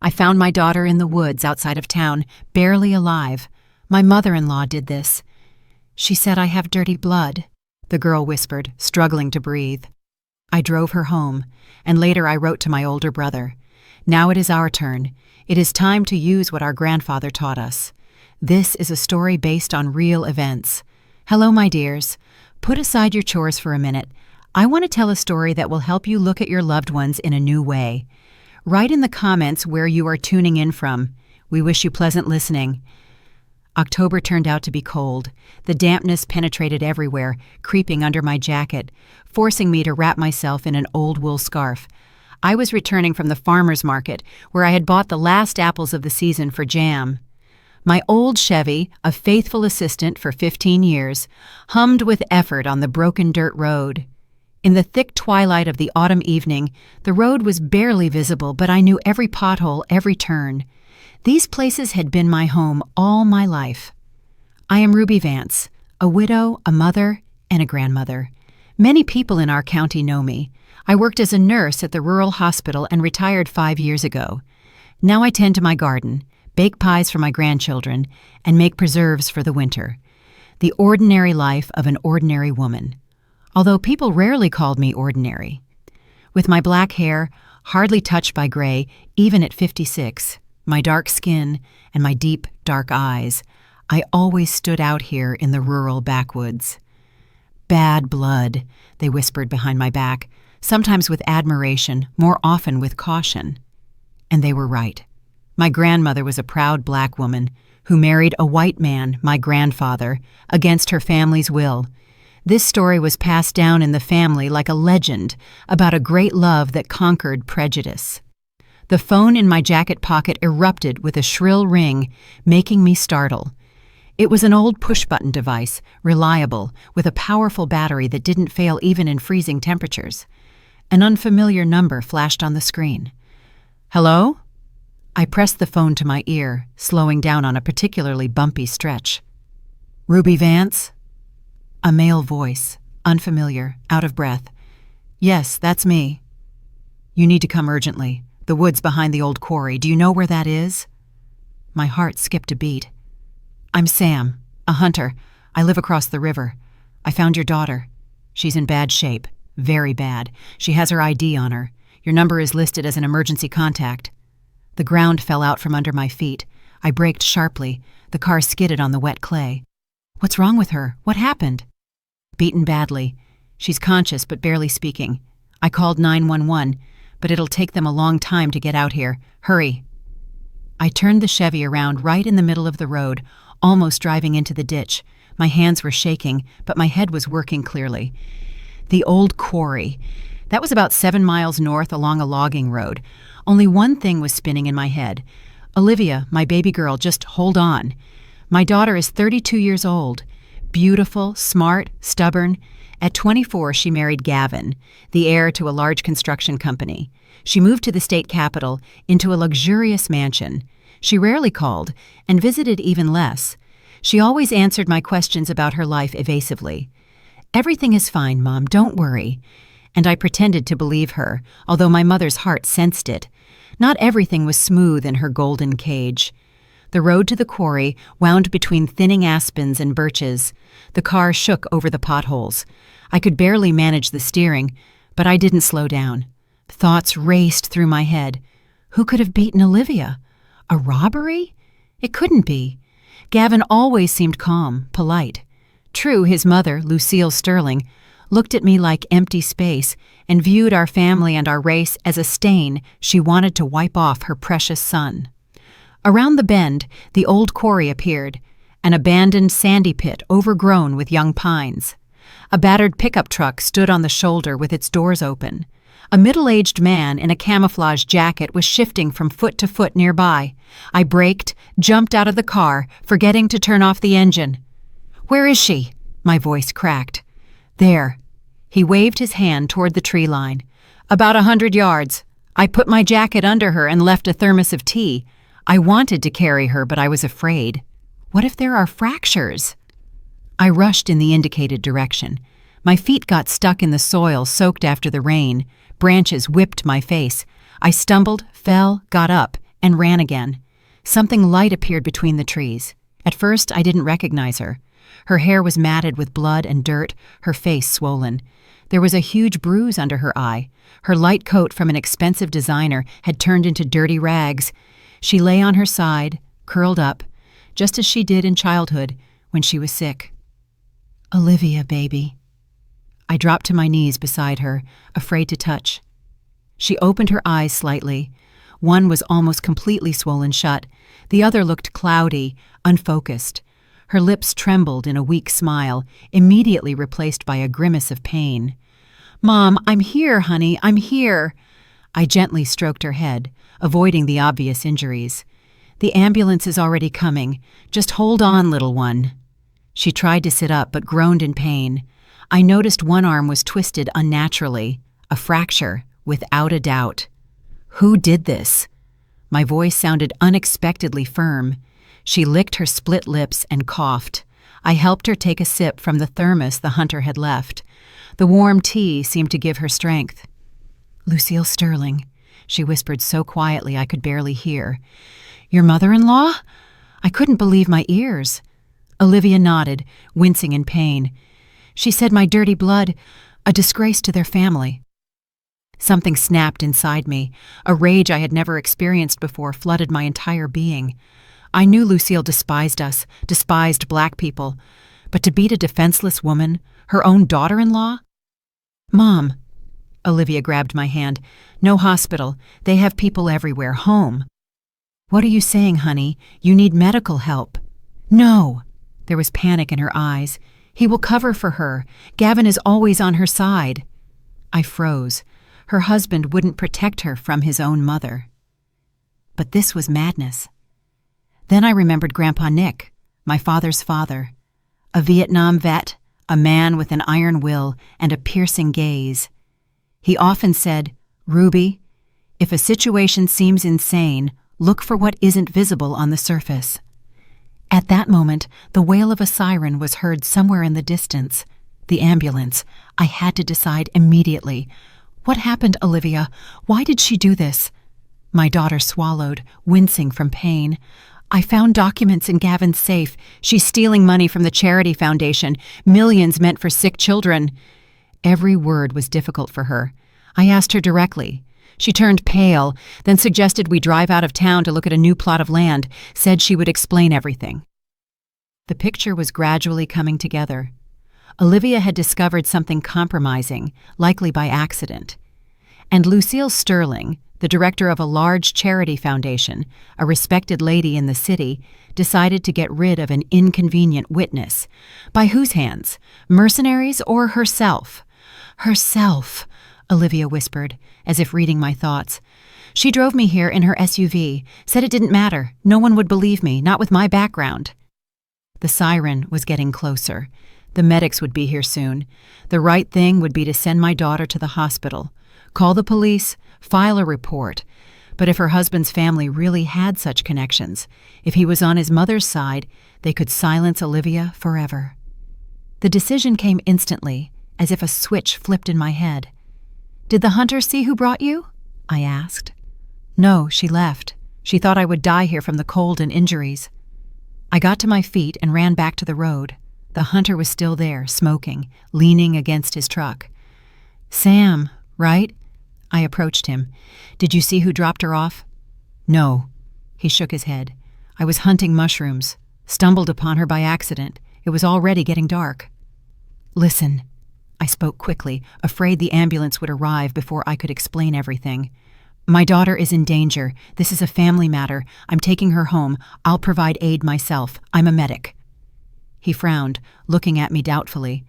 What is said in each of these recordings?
I found my daughter in the woods outside of town, barely alive. My mother-in-law did this. She said I have dirty blood, the girl whispered, struggling to breathe. I drove her home, and later I wrote to my older brother. Now it is our turn. It is time to use what our grandfather taught us. This is a story based on real events. Hello, my dears. Put aside your chores for a minute. I want to tell a story that will help you look at your loved ones in a new way. Write in the comments where you are tuning in from. We wish you pleasant listening. October turned out to be cold. The dampness penetrated everywhere, creeping under my jacket, forcing me to wrap myself in an old wool scarf. I was returning from the farmer's market, where I had bought the last apples of the season for jam. My old Chevy, a faithful assistant for 15 years, hummed with effort on the broken dirt road. In the thick twilight of the autumn evening, the road was barely visible, but I knew every pothole, every turn. These places had been my home all my life. I am Ruby Vance, a widow, a mother, and a grandmother. Many people in our county know me. I worked as a nurse at the rural hospital and retired 5 years ago. Now I tend to my garden, bake pies for my grandchildren, and make preserves for the winter. The ordinary life of an ordinary woman. Although people rarely called me ordinary. With my black hair, hardly touched by gray, even at 56, my dark skin, and my deep, dark eyes, I always stood out here in the rural backwoods. Bad blood, they whispered behind my back, sometimes with admiration, more often with caution. And they were right. My grandmother was a proud black woman who married a white man, my grandfather, against her family's will. This story was passed down in the family like a legend about a great love that conquered prejudice. The phone in my jacket pocket erupted with a shrill ring, making me startle. It was an old push-button device, reliable, with a powerful battery that didn't fail even in freezing temperatures. An unfamiliar number flashed on the screen. Hello? I pressed the phone to my ear, slowing down on a particularly bumpy stretch. Ruby Vance? A male voice, unfamiliar, out of breath. Yes, that's me. You need to come urgently. The woods behind the old quarry. Do you know where that is? My heart skipped a beat. I'm Sam, a hunter. I live across the river. I found your daughter. She's in bad shape. Very bad. She has her ID on her. Your number is listed as an emergency contact. The ground fell out from under my feet. I braked sharply. The car skidded on the wet clay. What's wrong with her? What happened? Beaten badly. She's conscious but barely speaking. I called 911, but it'll take them a long time to get out here. Hurry. I turned the Chevy around right in the middle of the road, almost driving into the ditch. My hands were shaking, but my head was working clearly. The old quarry. That was about 7 miles north along a logging road. Only one thing was spinning in my head. Olivia, my baby girl, just hold on. My daughter is 32 years old. Beautiful, smart, stubborn. At 24, she married Gavin, the heir to a large construction company. She moved to the state capital, into a luxurious mansion. She rarely called, and visited even less. She always answered my questions about her life evasively. Everything is fine, Mom, don't worry. And I pretended to believe her, although my mother's heart sensed it. Not everything was smooth in her golden cage. The road to the quarry wound between thinning aspens and birches. The car shook over the potholes. I could barely manage the steering, but I didn't slow down. Thoughts raced through my head. Who could have beaten Olivia? A robbery? It couldn't be. Gavin always seemed calm, polite. True, his mother, Lucille Sterling, looked at me like empty space and viewed our family and our race as a stain she wanted to wipe off her precious son. Around the bend, the old quarry appeared, an abandoned sandy pit overgrown with young pines. A battered pickup truck stood on the shoulder with its doors open. A middle-aged man in a camouflage jacket was shifting from foot to foot nearby. I braked, jumped out of the car, forgetting to turn off the engine. "Where is she?" My voice cracked. "There." He waved his hand toward the tree line. "About 100 yards. I put my jacket under her and left a thermos of tea. I wanted to carry her, but I was afraid. What if there are fractures?" I rushed in the indicated direction. My feet got stuck in the soil soaked after the rain. Branches whipped my face. I stumbled, fell, got up, and ran again. Something light appeared between the trees. At first, I didn't recognize her. Her hair was matted with blood and dirt, her face swollen. There was a huge bruise under her eye. Her light coat from an expensive designer had turned into dirty rags. She lay on her side, curled up, just as she did in childhood when she was sick. "Olivia, baby." I dropped to my knees beside her, afraid to touch. She opened her eyes slightly. One was almost completely swollen shut. The other looked cloudy, unfocused. Her lips trembled in a weak smile, immediately replaced by a grimace of pain. "Mom, I'm here, honey, I'm here." I gently stroked her head, avoiding the obvious injuries. "The ambulance is already coming. Just hold on, little one." She tried to sit up but groaned in pain. I noticed one arm was twisted unnaturally, a fracture, without a doubt. Who did this? My voice sounded unexpectedly firm. She licked her split lips and coughed. I helped her take a sip from the thermos the hunter had left. The warm tea seemed to give her strength. "Lucille Sterling," she whispered so quietly I could barely hear. "Your mother-in-law?" I couldn't believe my ears. Olivia nodded, wincing in pain. "She said my dirty blood, a disgrace to their family." Something snapped inside me. A rage I had never experienced before flooded my entire being. I knew Lucille despised us, despised black people. But to beat a defenseless woman, her own daughter-in-law? "Mom," Olivia grabbed my hand. "No hospital. They have people everywhere. Home." "What are you saying, honey? You need medical help." "No." There was panic in her eyes. "He will cover for her. Gavin is always on her side." I froze. Her husband wouldn't protect her from his own mother. But this was madness. Then I remembered Grandpa Nick, my father's father. A Vietnam vet, a man with an iron will and a piercing gaze. He often said, "Ruby, if a situation seems insane, look for what isn't visible on the surface." At that moment, the wail of a siren was heard somewhere in the distance. The ambulance. I had to decide immediately. "What happened, Olivia? Why did she do this?" My daughter swallowed, wincing from pain. "I found documents in Gavin's safe. She's stealing money from the charity foundation, millions meant for sick children." Every word was difficult for her. I asked her directly. She turned pale, then suggested we drive out of town to look at a new plot of land, said she would explain everything. The picture was gradually coming together. Olivia had discovered something compromising, likely by accident. And Lucille Sterling, the director of a large charity foundation, a respected lady in the city, decided to get rid of an inconvenient witness. By whose hands? Mercenaries or herself? "Herself," Olivia whispered, as if reading my thoughts. "She drove me here in her SUV, said it didn't matter. No one would believe me, not with my background." The siren was getting closer. The medics would be here soon. The right thing would be to send my daughter to the hospital, call the police, file a report. But if her husband's family really had such connections, if he was on his mother's side, they could silence Olivia forever. The decision came instantly, as if a switch flipped in my head. "Did the hunter see who brought you?" I asked. "No, she left. She thought I would die here from the cold and injuries." I got to my feet and ran back to the road. The hunter was still there, smoking, leaning against his truck. "Sam, right?" I approached him. "Did you see who dropped her off?" "No." He shook his head. "I was hunting mushrooms. Stumbled upon her by accident. It was already getting dark." "Listen." I spoke quickly, afraid the ambulance would arrive before I could explain everything. "My daughter is in danger. This is a family matter. I'm taking her home. I'll provide aid myself. I'm a medic." He frowned, looking at me doubtfully.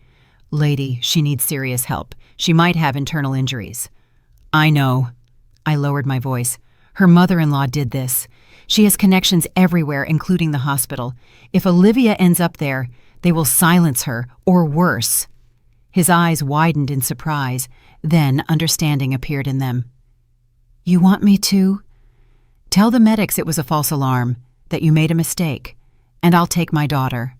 "Lady, she needs serious help. She might have internal injuries." "I know." I lowered my voice. "Her mother-in-law did this. She has connections everywhere, including the hospital. If Olivia ends up there, they will silence her, or worse." His eyes widened in surprise. Then understanding appeared in them. "You want me to?" "Tell the medics it was a false alarm, that you made a mistake, and I'll take my daughter."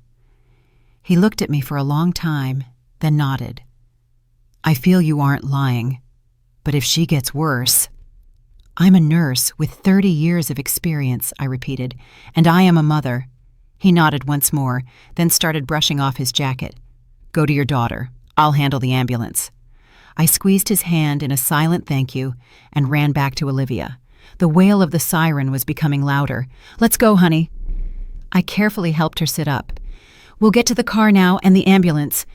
He looked at me for a long time, then nodded. "I feel you aren't lying, but if she gets worse..." I'm a nurse with 30 years of experience, I repeated, and I am a mother. He nodded once more, then started brushing off his jacket. Go to your daughter. I'll handle the ambulance. I squeezed his hand in a silent thank you and ran back to Olivia. The wail of the siren was becoming louder. Let's go, honey. I carefully helped her sit up. We'll get to the car now and the ambulance.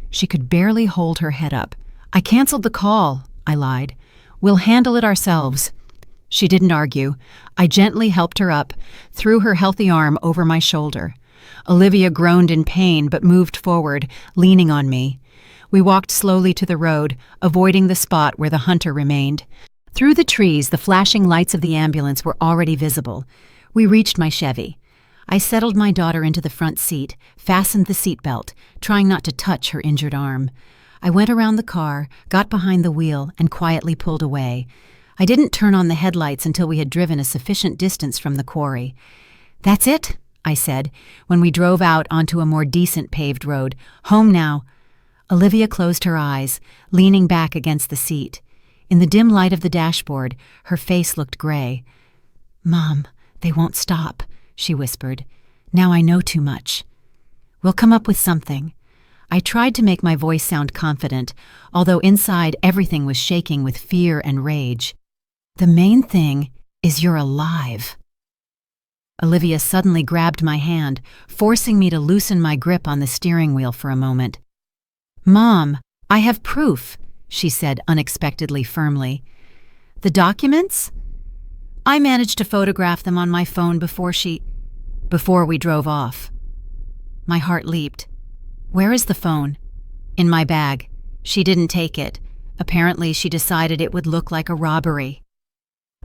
She could barely hold her head up. I canceled the call, I lied. We'll handle it ourselves. She didn't argue. I gently helped her up, threw her healthy arm over my shoulder. Olivia groaned in pain but moved forward, leaning on me. We walked slowly to the road, avoiding the spot where the hunter remained. Through the trees, the flashing lights of the ambulance were already visible. We reached my Chevy. I settled my daughter into the front seat, fastened the seatbelt, trying not to touch her injured arm. I went around the car, got behind the wheel, and quietly pulled away. I didn't turn on the headlights until we had driven a sufficient distance from the quarry. That's it, I said, when we drove out onto a more decent paved road. Home now. Olivia closed her eyes, leaning back against the seat. In the dim light of the dashboard, her face looked gray. Mom, they won't stop, she whispered. Now I know too much. We'll come up with something. I tried to make my voice sound confident, although inside everything was shaking with fear and rage. The main thing is you're alive. Olivia suddenly grabbed my hand, forcing me to loosen my grip on the steering wheel for a moment. Mom, I have proof, she said unexpectedly firmly. The documents? I managed to photograph them on my phone before we drove off. My heart leaped. Where is the phone? In my bag. She didn't take it. Apparently she decided it would look like a robbery.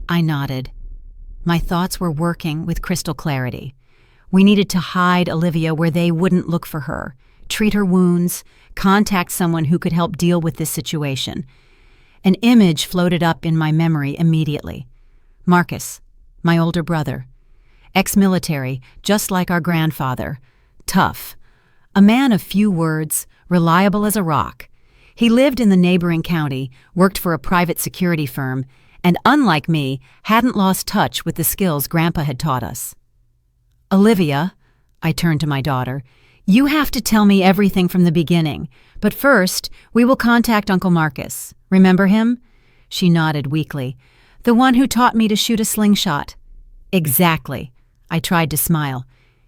I nodded. My thoughts were working with crystal clarity. We needed to hide Olivia where they wouldn't look for her, treat her wounds, contact someone who could help deal with this situation. An image floated up in my memory immediately. Marcus, my older brother. Ex-military, just like our grandfather. Tough. A man of few words, reliable as a rock. He lived in the neighboring county, worked for a private security firm, and unlike me, hadn't lost touch with the skills Grandpa had taught us. Olivia, I turned to my daughter, you have to tell me everything from the beginning, but first, we will contact Uncle Marcus. Remember him? She nodded weakly. The one who taught me to shoot a slingshot. Exactly. I tried to smile.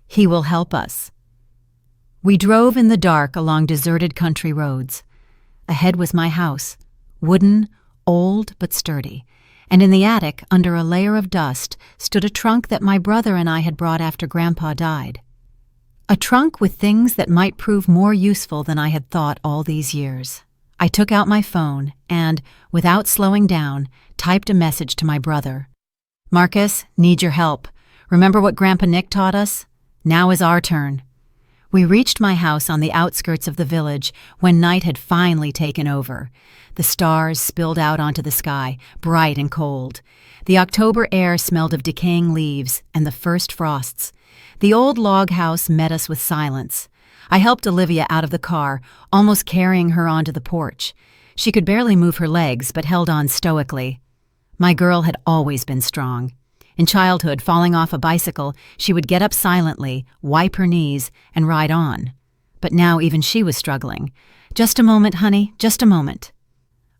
He will help us. We drove in the dark along deserted country roads. Ahead was my house, wooden, old but sturdy, and in the attic, under a layer of dust, stood a trunk that my brother and I had brought after Grandpa died. A trunk with things that might prove more useful than I had thought all these years. I took out my phone and, without slowing down, typed a message to my brother. Marcus, need your help. Remember what Grandpa Nick taught us? Now is our turn. We reached my house on the outskirts of the village when night had finally taken over. The stars spilled out onto the sky, bright and cold. The October air smelled of decaying leaves and the first frosts. The old log house met us with silence. I helped Olivia out of the car, almost carrying her onto the porch. She could barely move her legs, but held on stoically. My girl had always been strong. In childhood, falling off a bicycle, she would get up silently, wipe her knees, and ride on. But now even she was struggling. Just a moment, honey, just a moment.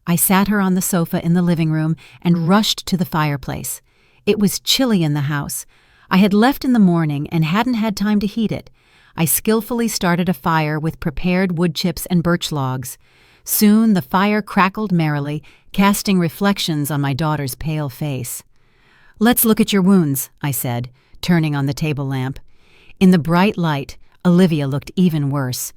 I sat her on the sofa in the living room and rushed to the fireplace. It was chilly in the house. I had left in the morning and hadn't had time to heat it. I skillfully started a fire with prepared wood chips and birch logs. Soon the fire crackled merrily, casting reflections on my daughter's pale face. Let's look at your wounds, I said, turning on the table lamp. In the bright light, Olivia looked even worse.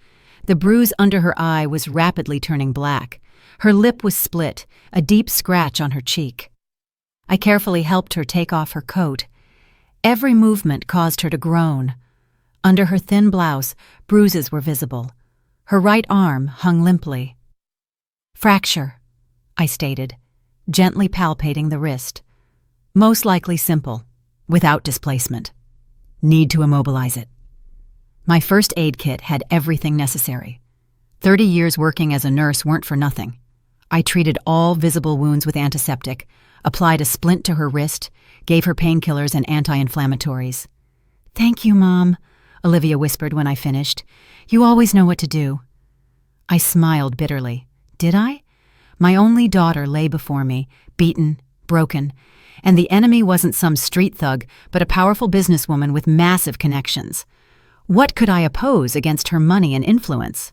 The bruise under her eye was rapidly turning black. Her lip was split, a deep scratch on her cheek. I carefully helped her take off her coat. Every movement caused her to groan. Under her thin blouse, bruises were visible. Her right arm hung limply. Fracture, I stated, gently palpating the wrist. Most likely simple, without displacement. Need to immobilize it. My first aid kit had everything necessary. 30 years working as a nurse weren't for nothing. I treated all visible wounds with antiseptic, applied a splint to her wrist, gave her painkillers and anti-inflammatories. "Thank you, Mom," Olivia whispered when I finished. "You always know what to do." I smiled bitterly. Did I? My only daughter lay before me, beaten, broken, and the enemy wasn't some street thug, but a powerful businesswoman with massive connections. What could I oppose against her money and influence?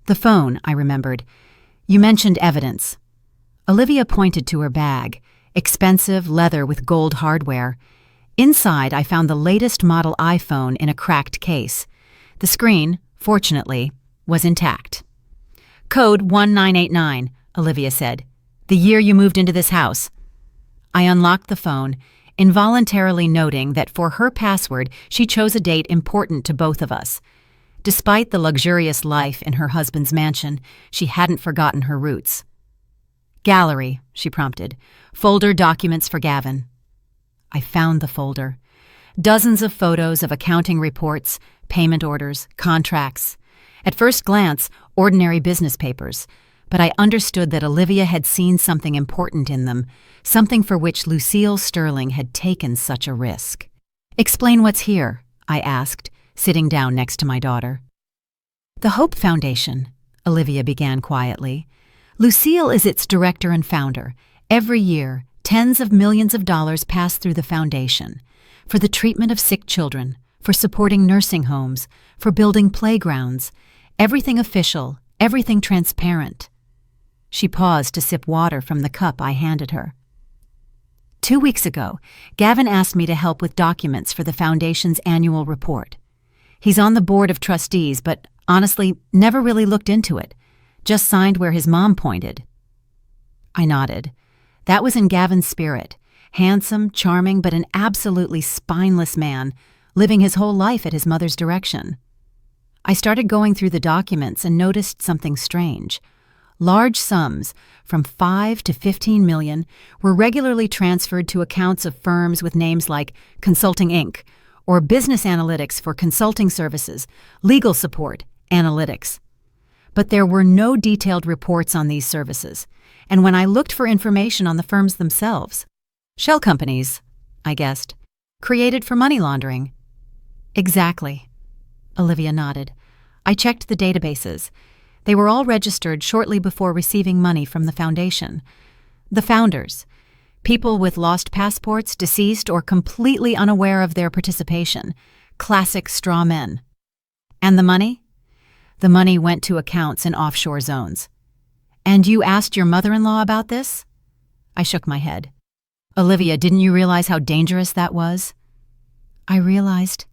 "The phone," I remembered. "You mentioned evidence." Olivia pointed to her bag, expensive leather with gold hardware. Inside, I found the latest model iPhone in a cracked case. The screen, fortunately, was intact. "Code 1989, Olivia said. "The year you moved into this house." I unlocked the phone, involuntarily noting that for her password, she chose a date important to both of us. Despite the luxurious life in her husband's mansion, she hadn't forgotten her roots. "Gallery," she prompted. "Folder documents for Gavin." I found the folder. Dozens of photos of accounting reports, payment orders, contracts. At first glance, ordinary business papers, but I understood that Olivia had seen something important in them, something for which Lucille Sterling had taken such a risk. "Explain what's here," I asked, sitting down next to my daughter. "The Hope Foundation," Olivia began quietly. "Lucille is its director and founder. Every year, tens of millions of dollars pass through the foundation for the treatment of sick children, for supporting nursing homes, for building playgrounds, everything official, everything transparent." She paused to sip water from the cup I handed her. 2 weeks ago, Gavin asked me to help with documents for the foundation's annual report. He's on the board of trustees, but honestly, never really looked into it. Just signed where his mom pointed. I nodded. That was in Gavin's spirit. Handsome, charming, but an absolutely spineless man, living his whole life at his mother's direction. I started going through the documents and noticed something strange. Large sums, from 5 to 15 million, were regularly transferred to accounts of firms with names like Consulting Inc., or Business Analytics for consulting services, legal support, analytics. But there were no detailed reports on these services, and when I looked for information on the firms themselves, shell companies, I guessed, created for money laundering. Exactly. Olivia nodded. I checked the databases. They were all registered shortly before receiving money from the foundation. The founders, people with lost passports, deceased, or completely unaware of their participation, classic straw men. And the money? The money went to accounts in offshore zones. "And you asked your mother-in-law about this?" I shook my head. "Olivia, didn't you realize how dangerous that was?" "I realized."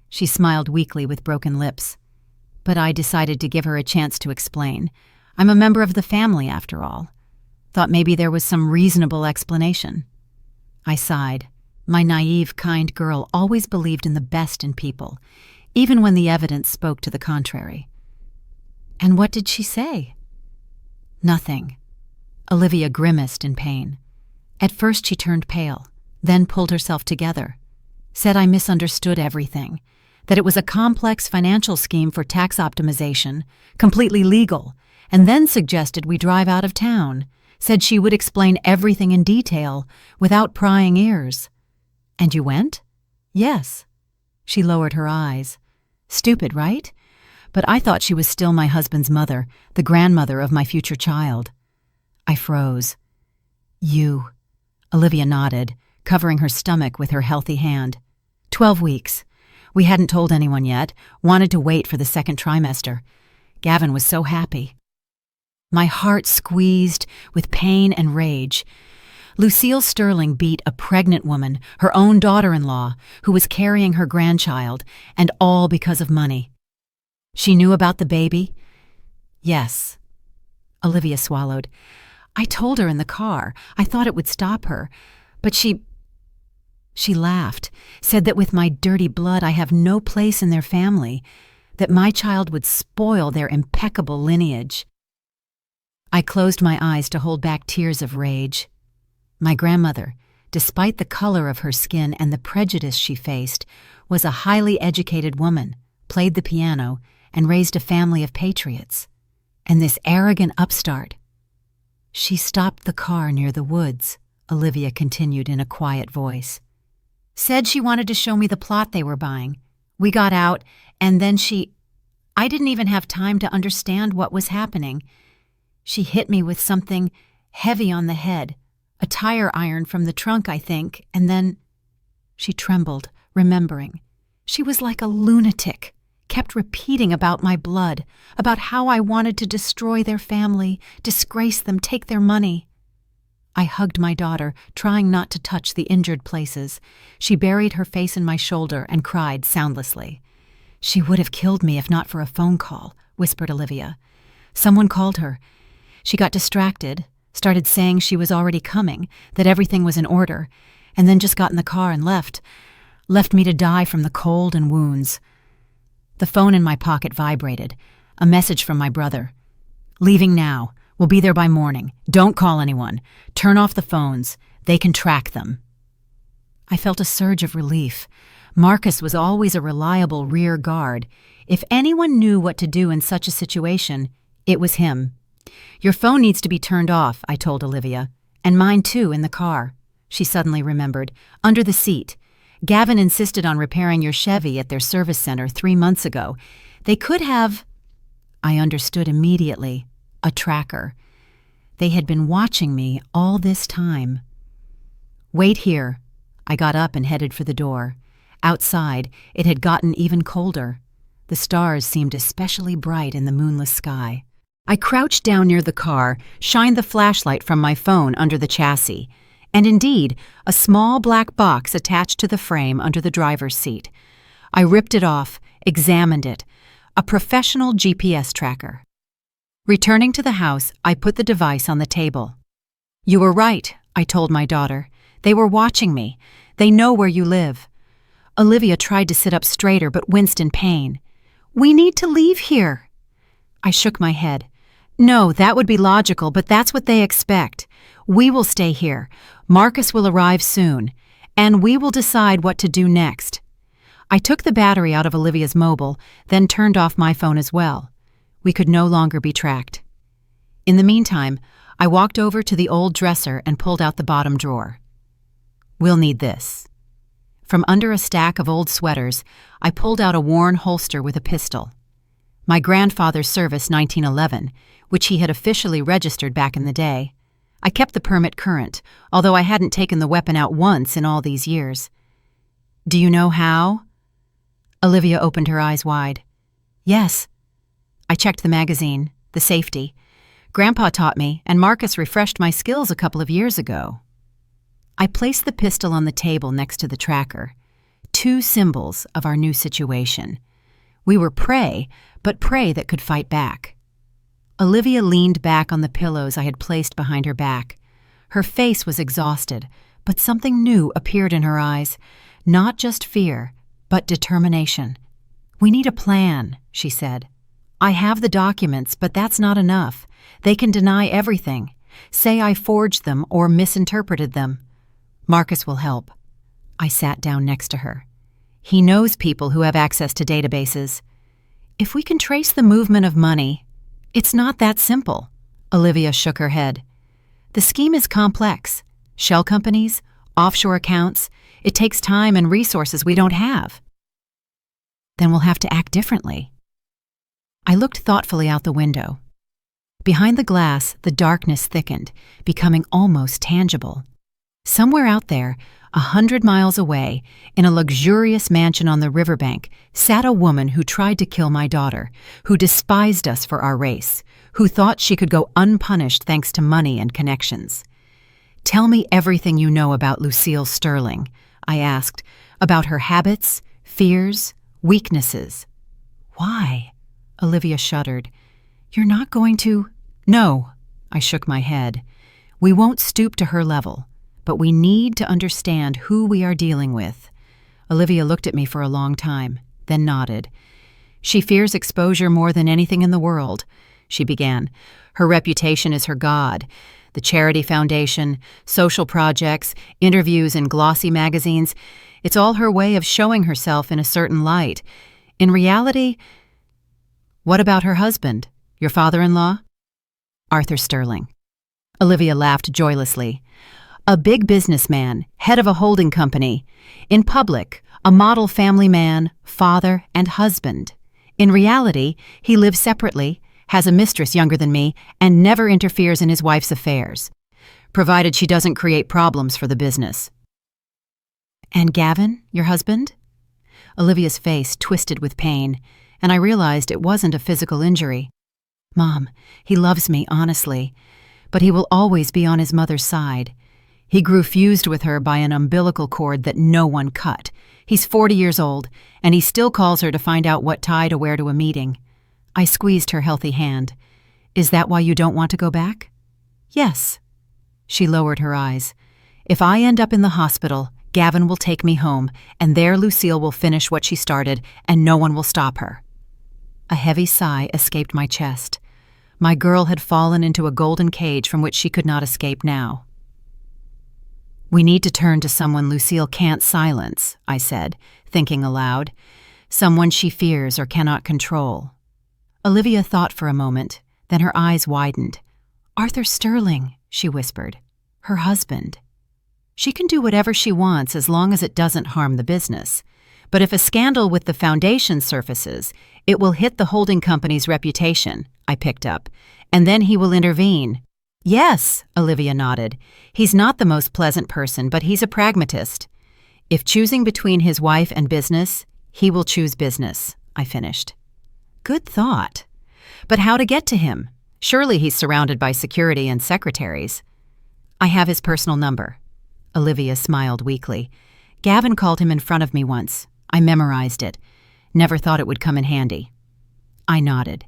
She smiled weakly with broken lips. But I decided to give her a chance to explain. I'm a member of the family, after all. Thought maybe there was some reasonable explanation. I sighed. My naive, kind girl always believed in the best in people, even when the evidence spoke to the contrary. "And what did she say?" "Nothing." Olivia grimaced in pain. At first she turned pale, then pulled herself together. Said I misunderstood everything, that it was a complex financial scheme for tax optimization, completely legal, and then suggested we drive out of town, said she would explain everything in detail, without prying ears. "And you went?" "Yes." She lowered her eyes. Stupid, right? But I thought she was still my husband's mother, the grandmother of my future child. I froze. "You." Olivia nodded, covering her stomach with her healthy hand. 12 weeks. We hadn't told anyone yet, wanted to wait for the second trimester. Gavin was so happy. My heart squeezed with pain and rage. Lucille Sterling beat a pregnant woman, her own daughter-in-law, who was carrying her grandchild, and all because of money. She knew about the baby? Yes. Olivia swallowed. I told her in the car. I thought it would stop her, but she laughed, said that with my dirty blood I have no place in their family, that my child would spoil their impeccable lineage. I closed my eyes to hold back tears of rage. My grandmother, despite the color of her skin and the prejudice she faced, was a highly educated woman, played the piano, and raised a family of patriots. And this arrogant upstart. She stopped the car near the woods, Olivia continued in a quiet voice. Said she wanted to show me the plot they were buying. We got out, and then I didn't even have time to understand what was happening. She hit me with something heavy on the head, a tire iron from the trunk, I think, and then she trembled, remembering. She was like a lunatic, kept repeating about my blood, about how I wanted to destroy their family, disgrace them, take their money. I hugged my daughter, trying not to touch the injured places. She buried her face in my shoulder and cried soundlessly. She would have killed me if not for a phone call, whispered Olivia. Someone called her. She got distracted, started saying she was already coming, that everything was in order, and then just got in the car and left me to die from the cold and wounds. The phone in my pocket vibrated, a message from my brother. Leaving now. We'll be there by morning. Don't call anyone. Turn off the phones. They can track them. I felt a surge of relief. Marcus was always a reliable rear guard. If anyone knew what to do in such a situation, it was him. Your phone needs to be turned off, I told Olivia. And mine too, in the car. She suddenly remembered. Under the seat. Gavin insisted on repairing your Chevy at their service center 3 months ago. They could have... I understood immediately. A tracker. They had been watching me all this time. Wait here. I got up and headed for the door. Outside, it had gotten even colder. The stars seemed especially bright in the moonless sky. I crouched down near the car, shined the flashlight from my phone under the chassis, and indeed, a small black box attached to the frame under the driver's seat. I ripped it off, examined it. A professional GPS tracker. Returning to the house, I put the device on the table. You were right, I told my daughter. They were watching me. They know where you live. Olivia tried to sit up straighter but winced in pain. We need to leave here. I shook my head. No, that would be logical, but that's what they expect. We will stay here. Marcus will arrive soon, and we will decide what to do next. I took the battery out of Olivia's mobile, then turned off my phone as well. We could no longer be tracked. In the meantime, I walked over to the old dresser and pulled out the bottom drawer. We'll need this. From under a stack of old sweaters, I pulled out a worn holster with a pistol. My grandfather's service 1911, which he had officially registered back in the day. I kept the permit current, although I hadn't taken the weapon out once in all these years. Do you know how? Olivia opened her eyes wide. Yes. I checked the magazine, the safety. Grandpa taught me, and Marcus refreshed my skills a couple of years ago. I placed the pistol on the table next to the tracker. 2 symbols of our new situation. We were prey, but prey that could fight back. Olivia leaned back on the pillows I had placed behind her back. Her face was exhausted, but something new appeared in her eyes. Not just fear, but determination. We need a plan, she said. I have the documents, but that's not enough. They can deny everything. Say I forged them or misinterpreted them. Marcus will help. I sat down next to her. He knows people who have access to databases. If we can trace the movement of money, it's not that simple. Olivia shook her head. The scheme is complex. Shell companies, offshore accounts. It takes time and resources we don't have. Then we'll have to act differently. I looked thoughtfully out the window. Behind the glass, the darkness thickened, becoming almost tangible. Somewhere out there, 100 miles away, in a luxurious mansion on the riverbank, sat a woman who tried to kill my daughter, who despised us for our race, who thought she could go unpunished thanks to money and connections. Tell me everything you know about Lucille Sterling, I asked, about her habits, fears, weaknesses. Why? Olivia shuddered. You're not going to... No, I shook my head. We won't stoop to her level, but we need to understand who we are dealing with. Olivia looked at me for a long time, then nodded. She fears exposure more than anything in the world, she began. Her reputation is her god. The charity foundation, social projects, interviews in glossy magazines. It's all her way of showing herself in a certain light. In reality... What about her husband, your father-in-law? Arthur Sterling. Olivia laughed joylessly. A big businessman, head of a holding company. In public, a model family man, father, and husband. In reality, he lives separately, has a mistress younger than me, and never interferes in his wife's affairs, provided she doesn't create problems for the business. And Gavin, your husband? Olivia's face twisted with pain, and I realized it wasn't a physical injury. Mom, he loves me, honestly, but he will always be on his mother's side. He grew fused with her by an umbilical cord that no one cut. He's 40 years old, and he still calls her to find out what tie to wear to a meeting. I squeezed her healthy hand. Is that why you don't want to go back? Yes. She lowered her eyes. If I end up in the hospital, Gavin will take me home, and there Lucille will finish what she started, and no one will stop her. A heavy sigh escaped my chest. My girl had fallen into a golden cage from which she could not escape now. We need to turn to someone Lucille can't silence, I said, thinking aloud. Someone she fears or cannot control. Olivia thought for a moment, then her eyes widened. Arthur Sterling, she whispered. Her husband. She can do whatever she wants as long as it doesn't harm the business. But if a scandal with the foundation surfaces, it will hit the holding company's reputation, I picked up, and then he will intervene. Yes, Olivia nodded. He's not the most pleasant person, but he's a pragmatist. If choosing between his wife and business, he will choose business, I finished. Good thought. But how to get to him? Surely he's surrounded by security and secretaries. I have his personal number. Olivia smiled weakly. Gavin called him in front of me once. I memorized it. Never thought it would come in handy. I nodded.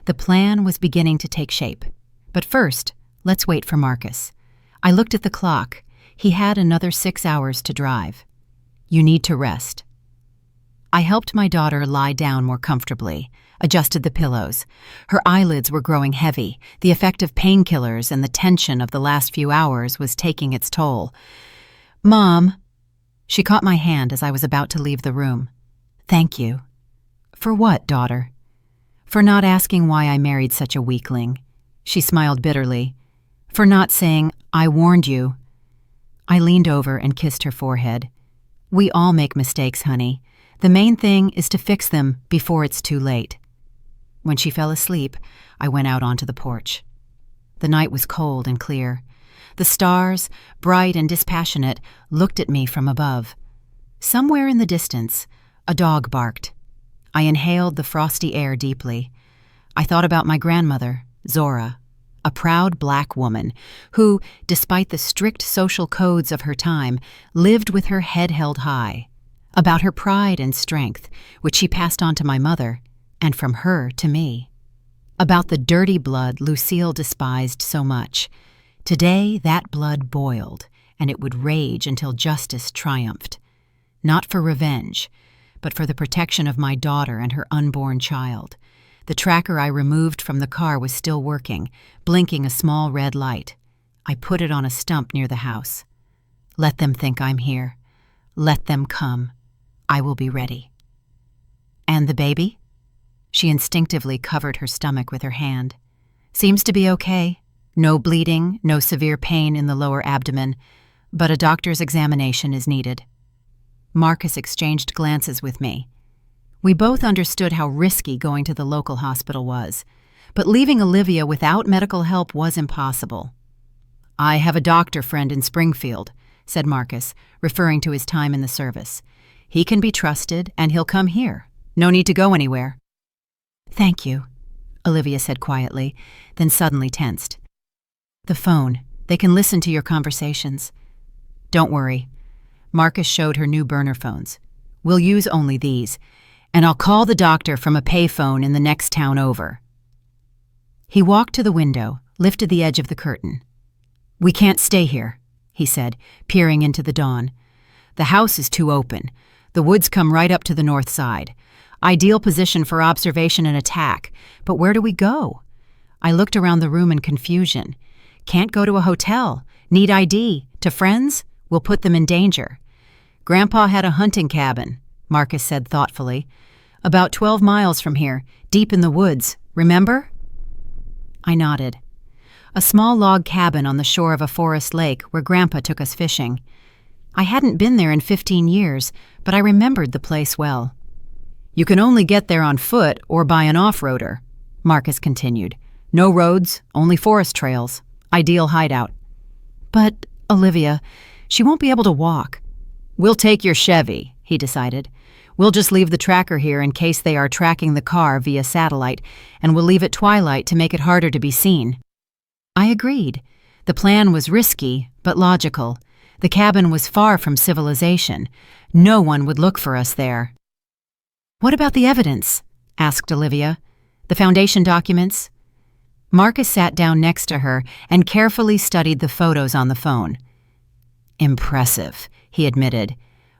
The plan was beginning to take shape. But first, let's wait for Marcus. I looked at the clock. He had another 6 hours to drive. You need to rest. I helped my daughter lie down more comfortably, adjusted the pillows. Her eyelids were growing heavy. The effect of painkillers and the tension of the last few hours was taking its toll. Mom. She caught my hand as I was about to leave the room. Thank you. For what, daughter? For not asking why I married such a weakling. She smiled bitterly. For not saying, I warned you. I leaned over and kissed her forehead. We all make mistakes, honey. The main thing is to fix them before it's too late. When she fell asleep, I went out onto the porch. The night was cold and clear. The stars, bright and dispassionate, looked at me from above. Somewhere in the distance, a dog barked. I inhaled the frosty air deeply. I thought about my grandmother, Zora, a proud black woman who, despite the strict social codes of her time, lived with her head held high. About her pride and strength, which she passed on to my mother, and from her to me. About the dirty blood Lucille despised so much. Today that blood boiled, and it would rage until justice triumphed. Not for revenge, but for the protection of my daughter and her unborn child. The tracker I removed from the car was still working, blinking a small red light. I put it on a stump near the house. Let them think I'm here. Let them come. I will be ready. And the baby? She instinctively covered her stomach with her hand. Seems to be okay. No bleeding, no severe pain in the lower abdomen, but a doctor's examination is needed. Marcus exchanged glances with me. We both understood how risky going to the local hospital was, but leaving Olivia without medical help was impossible. I have a doctor friend in Springfield, said Marcus, referring to his time in the service. He can be trusted, and he'll come here. No need to go anywhere. Thank you, Olivia said quietly, then suddenly tensed. The phone. They can listen to your conversations. Don't worry. Marcus showed her new burner phones. We'll use only these, and I'll call the doctor from a payphone in the next town over. He walked to the window, lifted the edge of the curtain. We can't stay here, he said, peering into the dawn. The house is too open. The woods come right up to the north side. Ideal position for observation and attack, but where do we go? I looked around the room in confusion. Can't go to a hotel. Need ID. To friends? We'll put them in danger. Grandpa had a hunting cabin, Marcus said thoughtfully. About 12 miles from here, deep in the woods. Remember? I nodded. a small log cabin on the shore of a forest lake where Grandpa took us fishing. I hadn't been there in 15 years, but I remembered the place well. You can only get there on foot or by an off-roader, Marcus continued. No roads, only forest trails. Ideal hideout. But, Olivia, she won't be able to walk. We'll take your Chevy, he decided. We'll just leave the tracker here in case they are tracking the car via satellite, and we'll leave at twilight to make it harder to be seen. I agreed. The plan was risky, but logical. The cabin was far from civilization. No one would look for us there. What about the evidence? Asked Olivia. The foundation documents? Marcus sat down next to her and carefully studied the photos on the phone. Impressive, he admitted.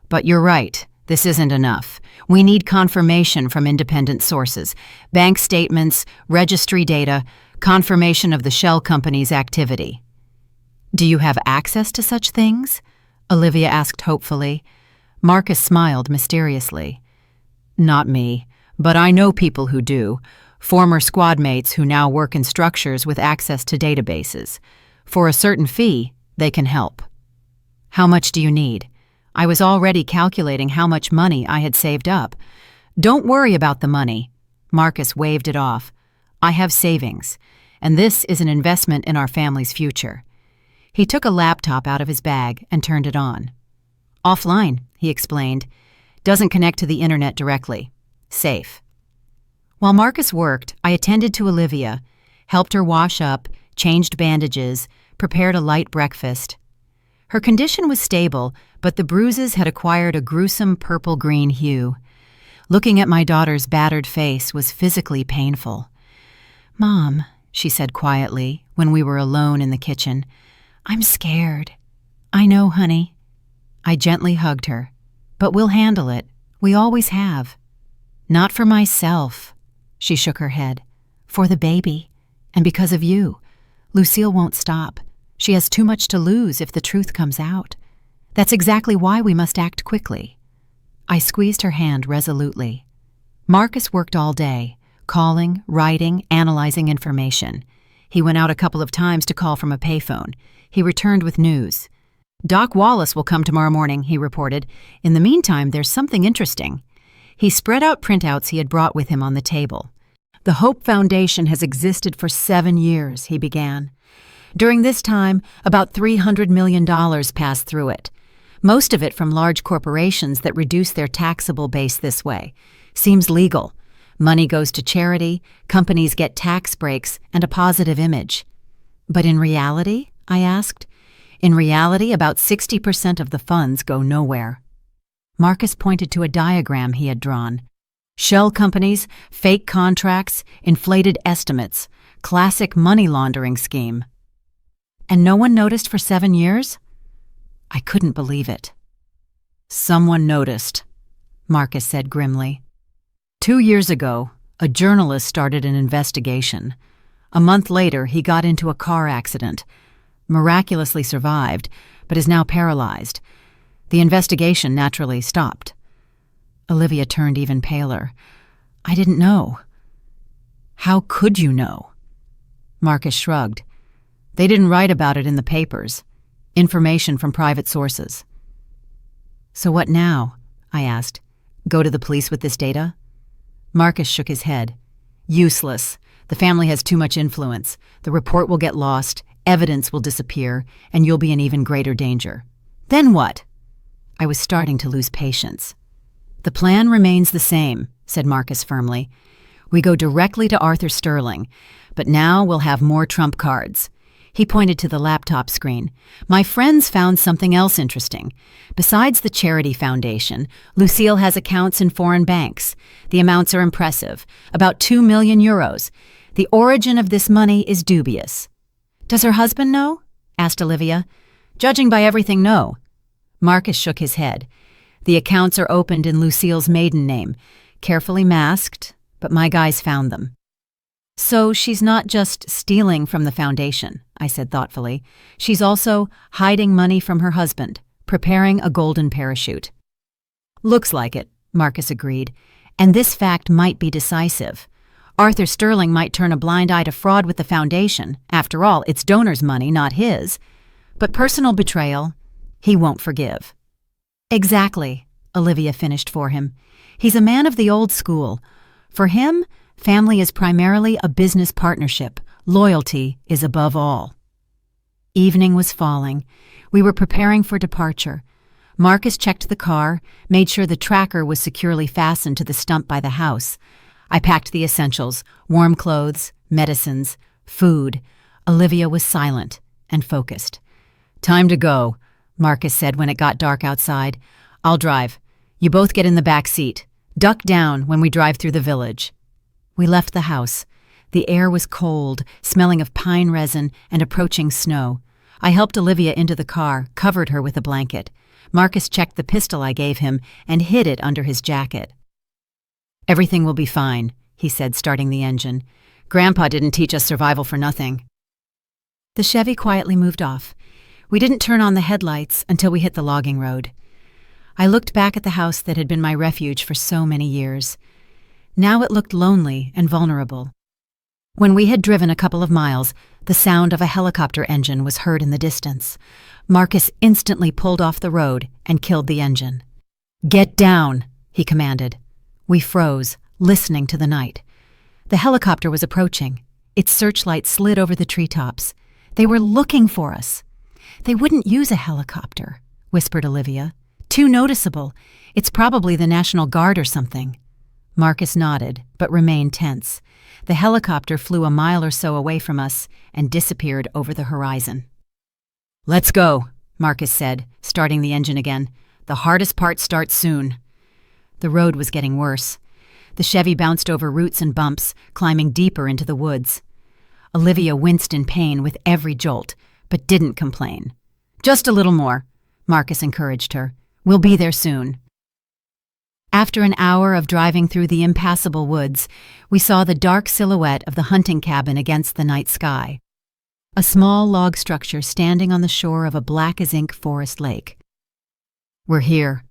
But you're right, this isn't enough. We need confirmation from independent sources, bank statements, registry data, confirmation of the shell company's activity. Do you have access to such things? Olivia asked hopefully. Marcus smiled mysteriously. Not me, but I know people who do. Former squad mates who now work in structures with access to databases. For a certain fee, they can help. How much do you need? I was already calculating how much money I had saved up. Don't worry about the money. Marcus waved it off. I have savings, and this is an investment in our family's future. He took a laptop out of his bag and turned it on. Offline, he explained. Doesn't connect to the internet directly. Safe. While Marcus worked, I attended to Olivia, helped her wash up, changed bandages, prepared a light breakfast. Her condition was stable, but the bruises had acquired a gruesome purple-green hue. Looking at my daughter's battered face was physically painful. Mom, she said quietly when we were alone in the kitchen, I'm scared. I know, honey. I gently hugged her. But we'll handle it. We always have. Not for myself. She shook her head. For the baby. And because of you. Lucille won't stop. She has too much to lose if the truth comes out. That's exactly why we must act quickly. I squeezed her hand resolutely. Marcus worked all day, calling, writing, analyzing information. He went out a couple of times to call from a payphone. He returned with news. Doc Wallace will come tomorrow morning, he reported. In the meantime, there's something interesting. He spread out printouts he had brought with him on the table. The Hope Foundation has existed for 7 years, he began. During this time, about $300 million passed through it. Most of it from large corporations that reduce their taxable base this way. Seems legal. Money goes to charity, companies get tax breaks, and a positive image. But in reality, I asked, in reality, about 60% of the funds go nowhere. Marcus pointed to a diagram he had drawn. Shell companies, fake contracts, inflated estimates, classic money laundering scheme. And no one noticed for 7 years? I couldn't believe it. Someone noticed, Marcus said grimly. 2 years ago, a journalist started an investigation. A month later, he got into a car accident. Miraculously survived, but is now paralyzed. The investigation naturally stopped. Olivia turned even paler. I didn't know. How could you know? Marcus shrugged. They didn't write about it in the papers. Information from private sources. So what now? I asked. Go to the police with this data? Marcus shook his head. Useless. The family has too much influence. The report will get lost. Evidence will disappear, and you'll be in even greater danger. Then what? I was starting to lose patience. The plan remains the same, said Marcus firmly. We go directly to Arthur Sterling, but now we'll have more trump cards. He pointed to the laptop screen. My friends found something else interesting. Besides the charity foundation, Lucille has accounts in foreign banks. The amounts are impressive, about 2 million euros. The origin of this money is dubious. Does her husband know? Asked Olivia. Judging by everything, no. Marcus shook his head. The accounts are opened in Lucille's maiden name, carefully masked, but my guys found them. So she's not just stealing from the foundation, I said thoughtfully. She's also hiding money from her husband, preparing a golden parachute. Looks like it, Marcus agreed, and this fact might be decisive. Arthur Sterling might turn a blind eye to fraud with the foundation. After all, it's donors' money, not his. But personal betrayal, he won't forgive. Exactly, Olivia finished for him. He's a man of the old school. For him, family is primarily a business partnership. Loyalty is above all. Evening was falling. We were preparing for departure. Marcus checked the car, made sure the tracker was securely fastened to the stump by the house. I packed the essentials, warm clothes, medicines, food. Olivia was silent and focused. "Time to go," Marcus said when it got dark outside. "I'll drive. You both get in the back seat. Duck down when we drive through the village." We left the house. The air was cold, smelling of pine resin and approaching snow. I helped Olivia into the car, covered her with a blanket. Marcus checked the pistol I gave him and hid it under his jacket. "Everything will be fine," he said, starting the engine. "Grandpa didn't teach us survival for nothing." The Chevy quietly moved off. We didn't turn on the headlights until we hit the logging road. I looked back at the house that had been my refuge for so many years. Now it looked lonely and vulnerable. When we had driven a couple of miles, the sound of a helicopter engine was heard in the distance. Marcus instantly pulled off the road and killed the engine. "Get down," he commanded. We froze, listening to the night. The helicopter was approaching. Its searchlight slid over the treetops. They were looking for us. "They wouldn't use a helicopter," whispered Olivia. "Too noticeable. It's probably the National Guard or something." Marcus nodded, but remained tense. The helicopter flew a mile or so away from us and disappeared over the horizon. "Let's go," Marcus said, starting the engine again. "The hardest part starts soon." The road was getting worse. The Chevy bounced over roots and bumps, climbing deeper into the woods. Olivia winced in pain with every jolt, but didn't complain. "Just a little more," Marcus encouraged her. "We'll be there soon." After an hour of driving through the impassable woods, we saw the dark silhouette of the hunting cabin against the night sky. A small log structure standing on the shore of a black-as-ink forest lake. "We're here."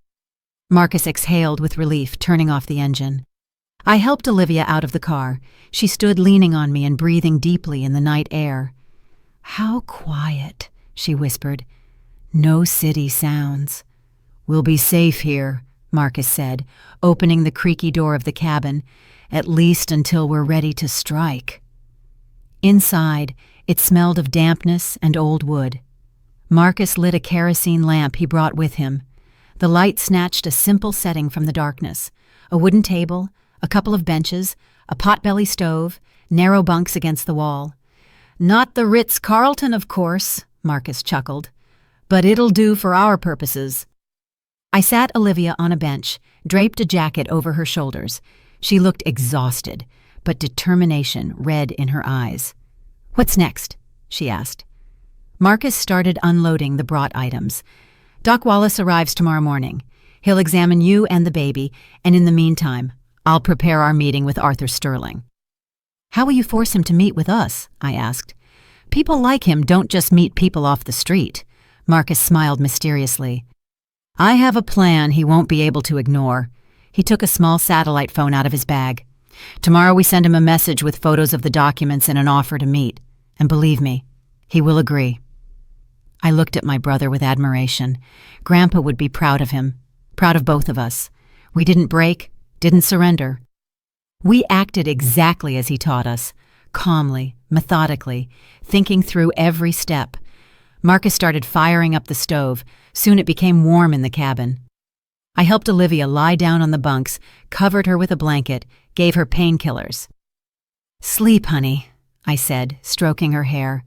Marcus exhaled with relief, turning off the engine. I helped Olivia out of the car. She stood leaning on me and breathing deeply in the night air. "How quiet," she whispered. "No city sounds." "We'll be safe here," Marcus said, opening the creaky door of the cabin, "at least until we're ready to strike." Inside, it smelled of dampness and old wood. Marcus lit a kerosene lamp he brought with him. The light snatched a simple setting from the darkness: a wooden table, a couple of benches, a potbelly stove, narrow bunks against the wall. "Not the Ritz-Carlton, of course," Marcus chuckled, "but it'll do for our purposes." I sat Olivia on a bench, draped a jacket over her shoulders. She looked exhausted, but determination read in her eyes. "What's next?" she asked. Marcus started unloading the brought items. "Doc Wallace arrives tomorrow morning. He'll examine you and the baby, and in the meantime, I'll prepare our meeting with Arthur Sterling." "How will you force him to meet with us?" I asked. "People like him don't just meet people off the street." Marcus smiled mysteriously. "I have a plan he won't be able to ignore." He took a small satellite phone out of his bag. "Tomorrow we send him a message with photos of the documents and an offer to meet. And believe me, he will agree." I looked at my brother with admiration. Grandpa would be proud of him, proud of both of us. We didn't break, didn't surrender. We acted exactly as he taught us, calmly, methodically, thinking through every step. Marcus started firing up the stove. Soon it became warm in the cabin. I helped Olivia lie down on the bunks, covered her with a blanket, gave her painkillers. "Sleep, honey," I said, stroking her hair.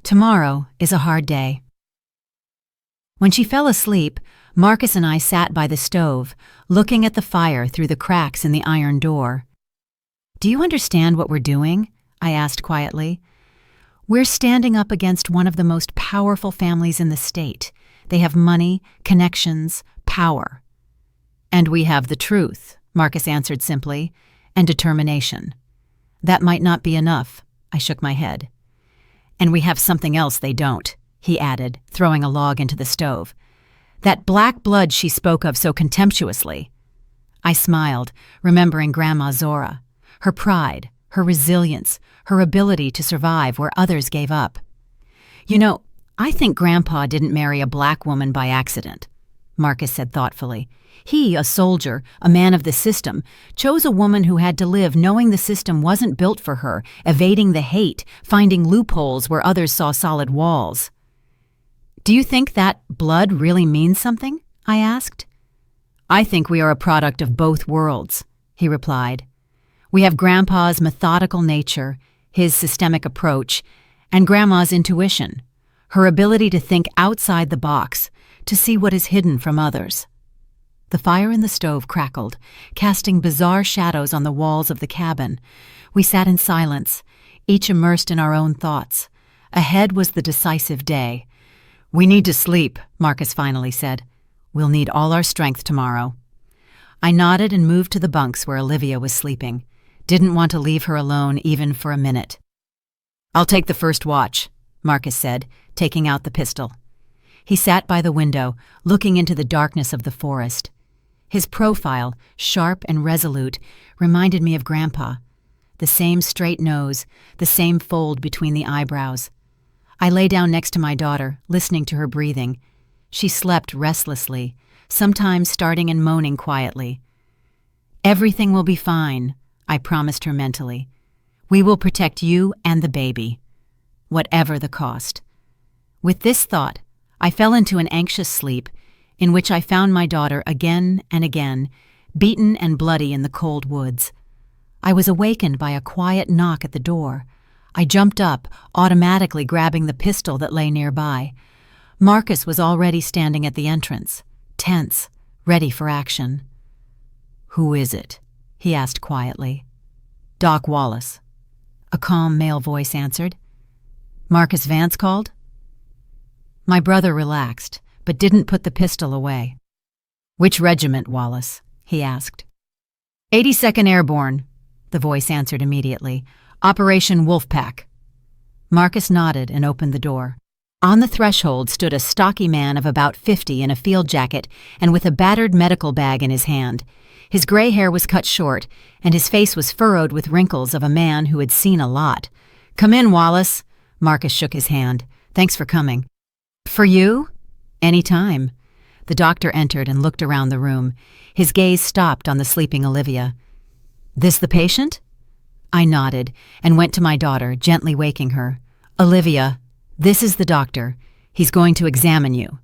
"Tomorrow is a hard day." When she fell asleep, Marcus and I sat by the stove, looking at the fire through the cracks in the iron door. "Do you understand what we're doing?" I asked quietly. "We're standing up against one of the most powerful families in the state. They have money, connections, power." "And we have the truth," Marcus answered simply, "and determination." "That might not be enough," I shook my head. "And we have something else they don't," he added, throwing a log into the stove. "That black blood she spoke of so contemptuously." I smiled, remembering Grandma Zora. Her pride, her resilience, her ability to survive where others gave up. "You know, I think Grandpa didn't marry a black woman by accident," Marcus said thoughtfully. "He, a soldier, a man of the system, chose a woman who had to live knowing the system wasn't built for her, evading the hate, finding loopholes where others saw solid walls." "Do you think that blood really means something?" I asked. "I think we are a product of both worlds," he replied. "We have Grandpa's methodical nature, his systemic approach, and Grandma's intuition, her ability to think outside the box, to see what is hidden from others." The fire in the stove crackled, casting bizarre shadows on the walls of the cabin. We sat in silence, each immersed in our own thoughts. Ahead was the decisive day. "We need to sleep," Marcus finally said. "We'll need all our strength tomorrow." I nodded and moved to the bunks where Olivia was sleeping. Didn't want to leave her alone even for a minute. "I'll take the first watch," Marcus said, taking out the pistol. He sat by the window, looking into the darkness of the forest. His profile, sharp and resolute, reminded me of Grandpa. The same straight nose, the same fold between the eyebrows. I lay down next to my daughter, listening to her breathing. She slept restlessly, sometimes starting and moaning quietly. "Everything will be fine," I promised her mentally. "We will protect you and the baby, whatever the cost." With this thought, I fell into an anxious sleep in which I found my daughter again and again, beaten and bloody in the cold woods. I was awakened by a quiet knock at the door. I jumped up, automatically grabbing the pistol that lay nearby. Marcus was already standing at the entrance, tense, ready for action. "Who is it?" he asked quietly. "Doc Wallace," a calm male voice answered. "Marcus Vance called?" My brother relaxed, but didn't put the pistol away. "Which regiment, Wallace?" he asked. 82nd Airborne, the voice answered immediately. "Operation Wolfpack." Marcus nodded and opened the door. On the threshold stood a stocky man of about 50 in a field jacket and with a battered medical bag in his hand. His gray hair was cut short, and his face was furrowed with wrinkles of a man who had seen a lot. "Come in, Wallace." Marcus shook his hand. "Thanks for coming." "For you?" "Any time." The doctor entered and looked around the room. His gaze stopped on the sleeping Olivia. "This the patient?" I nodded and went to my daughter, gently waking her. "Olivia, this is the doctor. He's going to examine you."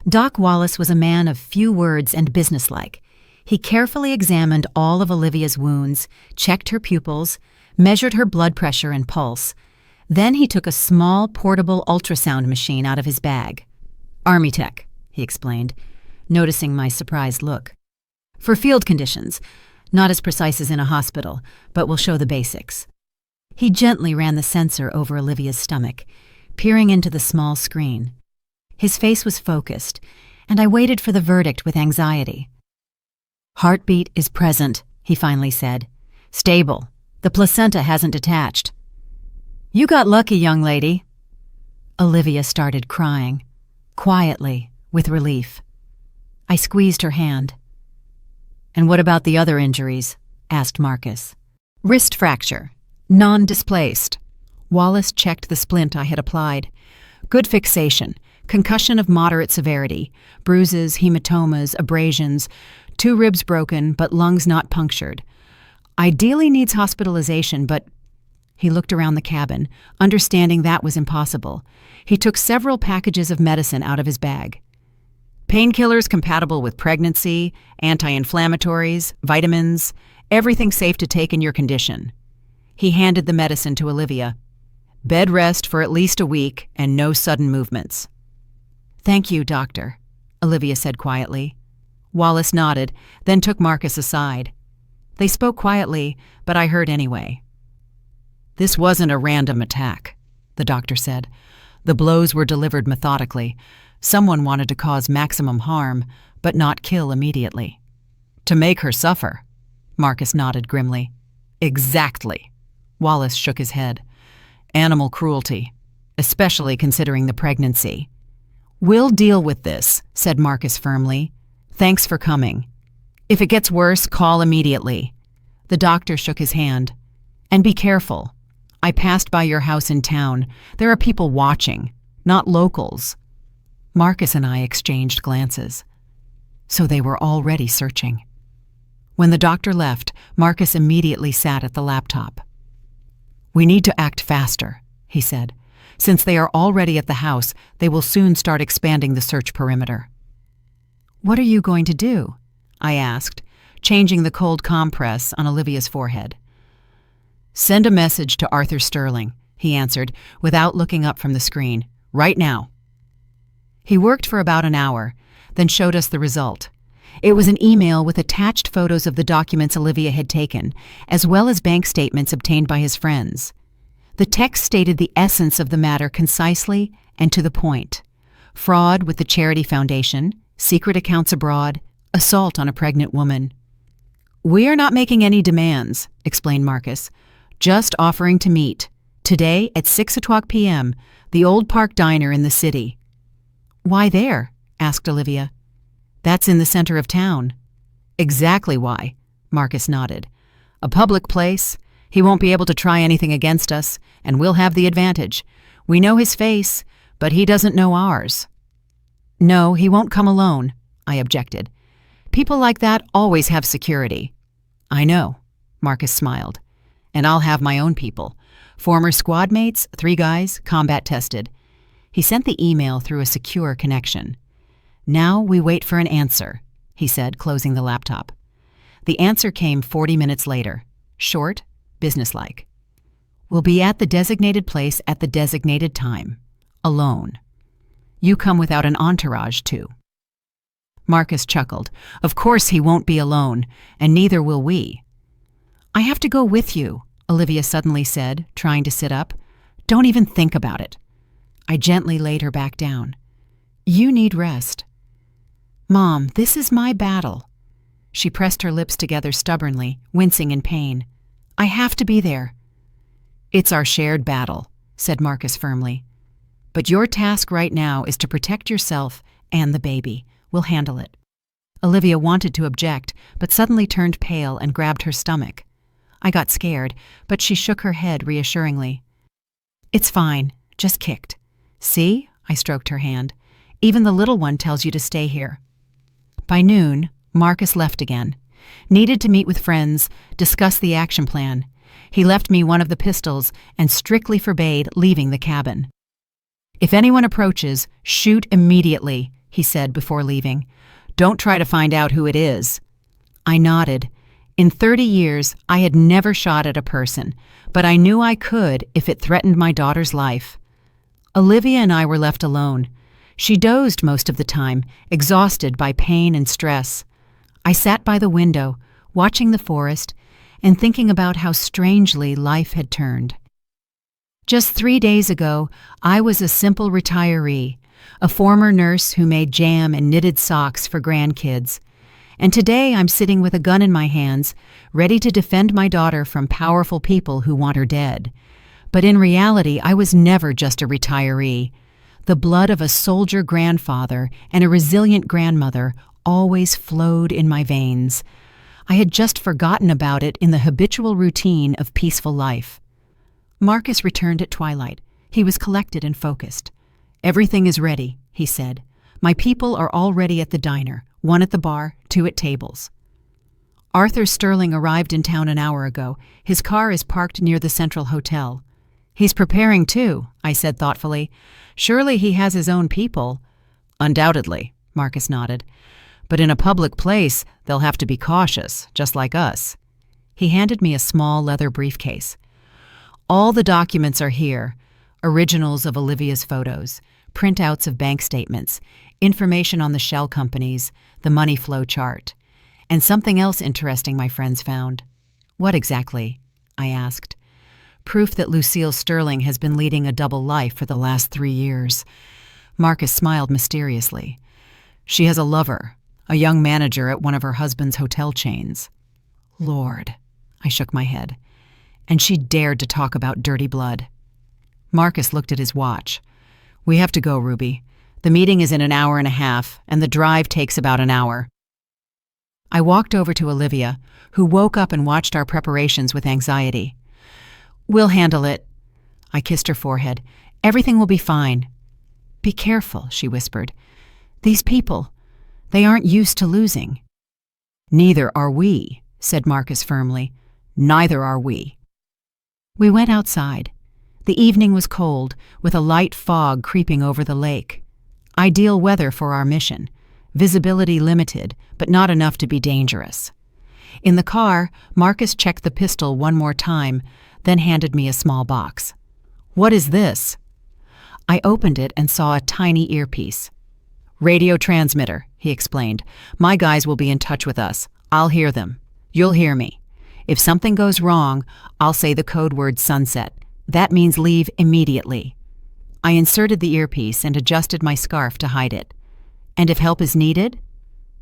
Doc Wallace was a man of few words and businesslike. He carefully examined all of Olivia's wounds, checked her pupils, measured her blood pressure and pulse. Then he took a small, portable ultrasound machine out of his bag. "Army tech," he explained, noticing my surprised look. "For field conditions, not as precise as in a hospital, but will show the basics." He gently ran the sensor over Olivia's stomach, peering into the small screen. His face was focused, and I waited for the verdict with anxiety. "Heartbeat is present," he finally said. "Stable. The placenta hasn't detached." "You got lucky, young lady." Olivia started crying, quietly, with relief. I squeezed her hand. "And what about the other injuries?" asked Marcus. "Wrist fracture. Non-displaced." Wallace checked the splint I had applied. "Good fixation. Concussion of moderate severity. Bruises, hematomas, abrasions. 2 ribs broken, but lungs not punctured. Ideally needs hospitalization, but..." He looked around the cabin, understanding that was impossible. He took several packages of medicine out of his bag. "Painkillers compatible with pregnancy, anti-inflammatories, vitamins, everything safe to take in your condition." He handed the medicine to Olivia. "Bed rest for at least a week and no sudden movements." "Thank you, doctor," Olivia said quietly. Wallace nodded, then took Marcus aside. They spoke quietly, but I heard anyway. "This wasn't a random attack," the doctor said. "The blows were delivered methodically. Someone wanted to cause maximum harm, but not kill immediately." "To make her suffer," Marcus nodded grimly. "Exactly." Wallace shook his head. "Animal cruelty, especially considering the pregnancy." "We'll deal with this," said Marcus firmly. "Thanks for coming. If it gets worse, call immediately." The doctor shook his hand. And be careful. I passed by your house in town. There are people watching, not locals." Marcus and I exchanged glances. So they were already searching. When the doctor left, Marcus immediately sat at the laptop. "We need to act faster," he said. "Since they are already at the house, they will soon start expanding the search perimeter." "What are you going to do?" I asked, changing the cold compress on Olivia's forehead. "Send a message to Arthur Sterling," he answered, without looking up from the screen. "Right now." He worked for about an hour, then showed us the result. It was an email with attached photos of the documents Olivia had taken, as well as bank statements obtained by his friends. The text stated the essence of the matter concisely and to the point: fraud with the charity foundation, secret accounts abroad, assault on a pregnant woman. "We are not making any demands," explained Marcus, "just offering to meet. Today at 6:00 p.m., the Old Park Diner in the city." "Why there?" asked Olivia. "That's in the center of town." "Exactly why," Marcus nodded. "A public place. He won't be able to try anything against us, and we'll have the advantage. We know his face, but he doesn't know ours." "No, he won't come alone," I objected. "People like that always have security." "I know," Marcus smiled. "And I'll have my own people. Former squad mates, 3 guys, combat tested." He sent the email through a secure connection. "Now we wait for an answer," he said, closing the laptop. The answer came 40 minutes later. Short, businesslike. "We'll be at the designated place at the designated time. Alone. You come without an entourage, too." Marcus chuckled. "Of course he won't be alone, and neither will we." "I have to go with you," Olivia suddenly said, trying to sit up. "Don't even think about it." I gently laid her back down. "You need rest." "Mom, this is my battle." She pressed her lips together stubbornly, wincing in pain. "I have to be there." "It's our shared battle," said Marcus firmly. "But your task right now is to protect yourself and the baby. We'll handle it." Olivia wanted to object, but suddenly turned pale and grabbed her stomach. I got scared, but she shook her head reassuringly. "It's fine, just kicked. See?" I stroked her hand. "Even the little one tells you to stay here." By noon, Marcus left again. Needed to meet with friends, discuss the action plan. He left me one of the pistols and strictly forbade leaving the cabin. "If anyone approaches, shoot immediately," he said before leaving. "Don't try to find out who it is." I nodded. In 30 years, I had never shot at a person, but I knew I could if it threatened my daughter's life. Olivia and I were left alone. She dozed most of the time, exhausted by pain and stress. I sat by the window, watching the forest, and thinking about how strangely life had turned. Just 3 days ago, I was a simple retiree, a former nurse who made jam and knitted socks for grandkids. And today I'm sitting with a gun in my hands, ready to defend my daughter from powerful people who want her dead. But in reality, I was never just a retiree. The blood of a soldier grandfather and a resilient grandmother always flowed in my veins. I had just forgotten about it in the habitual routine of peaceful life. Marcus returned at twilight. He was collected and focused. "Everything is ready," he said. "My people are already at the diner, 1 at the bar, 2 at tables." "Arthur Sterling arrived in town an hour ago. His car is parked near the Central Hotel." "He's preparing too," I said thoughtfully. "Surely he has his own people." "Undoubtedly," Marcus nodded. "But in a public place, they'll have to be cautious, just like us." He handed me a small leather briefcase. "All the documents are here. Originals of Olivia's photos, printouts of bank statements, information on the shell companies, the money flow chart. And something else interesting my friends found." "What exactly?" I asked. "Proof that Lucille Sterling has been leading a double life for the last 3 years." Marcus smiled mysteriously. "She has a lover, a young manager at one of her husband's hotel chains." "Lord," I shook my head. "And she dared to talk about dirty blood." Marcus looked at his watch. "We have to go, Ruby. The meeting is in an hour and a half, and the drive takes about an hour." I walked over to Olivia, who woke up and watched our preparations with anxiety. We'll handle it. I kissed her forehead. Everything will be fine. Be careful, she whispered. These people, they aren't used to losing. Neither are we, said Marcus firmly. Neither are we. We went outside. The evening was cold, with a light fog creeping over the lake. Ideal weather for our mission. Visibility limited, but not enough to be dangerous. In the car, Marcus checked the pistol one more time, then handed me a small box. What is this? I opened it and saw a tiny earpiece. Radio transmitter, he explained. My guys will be in touch with us. I'll hear them. You'll hear me. If something goes wrong, I'll say the code word sunset. That means leave immediately. I inserted the earpiece and adjusted my scarf to hide it. And if help is needed?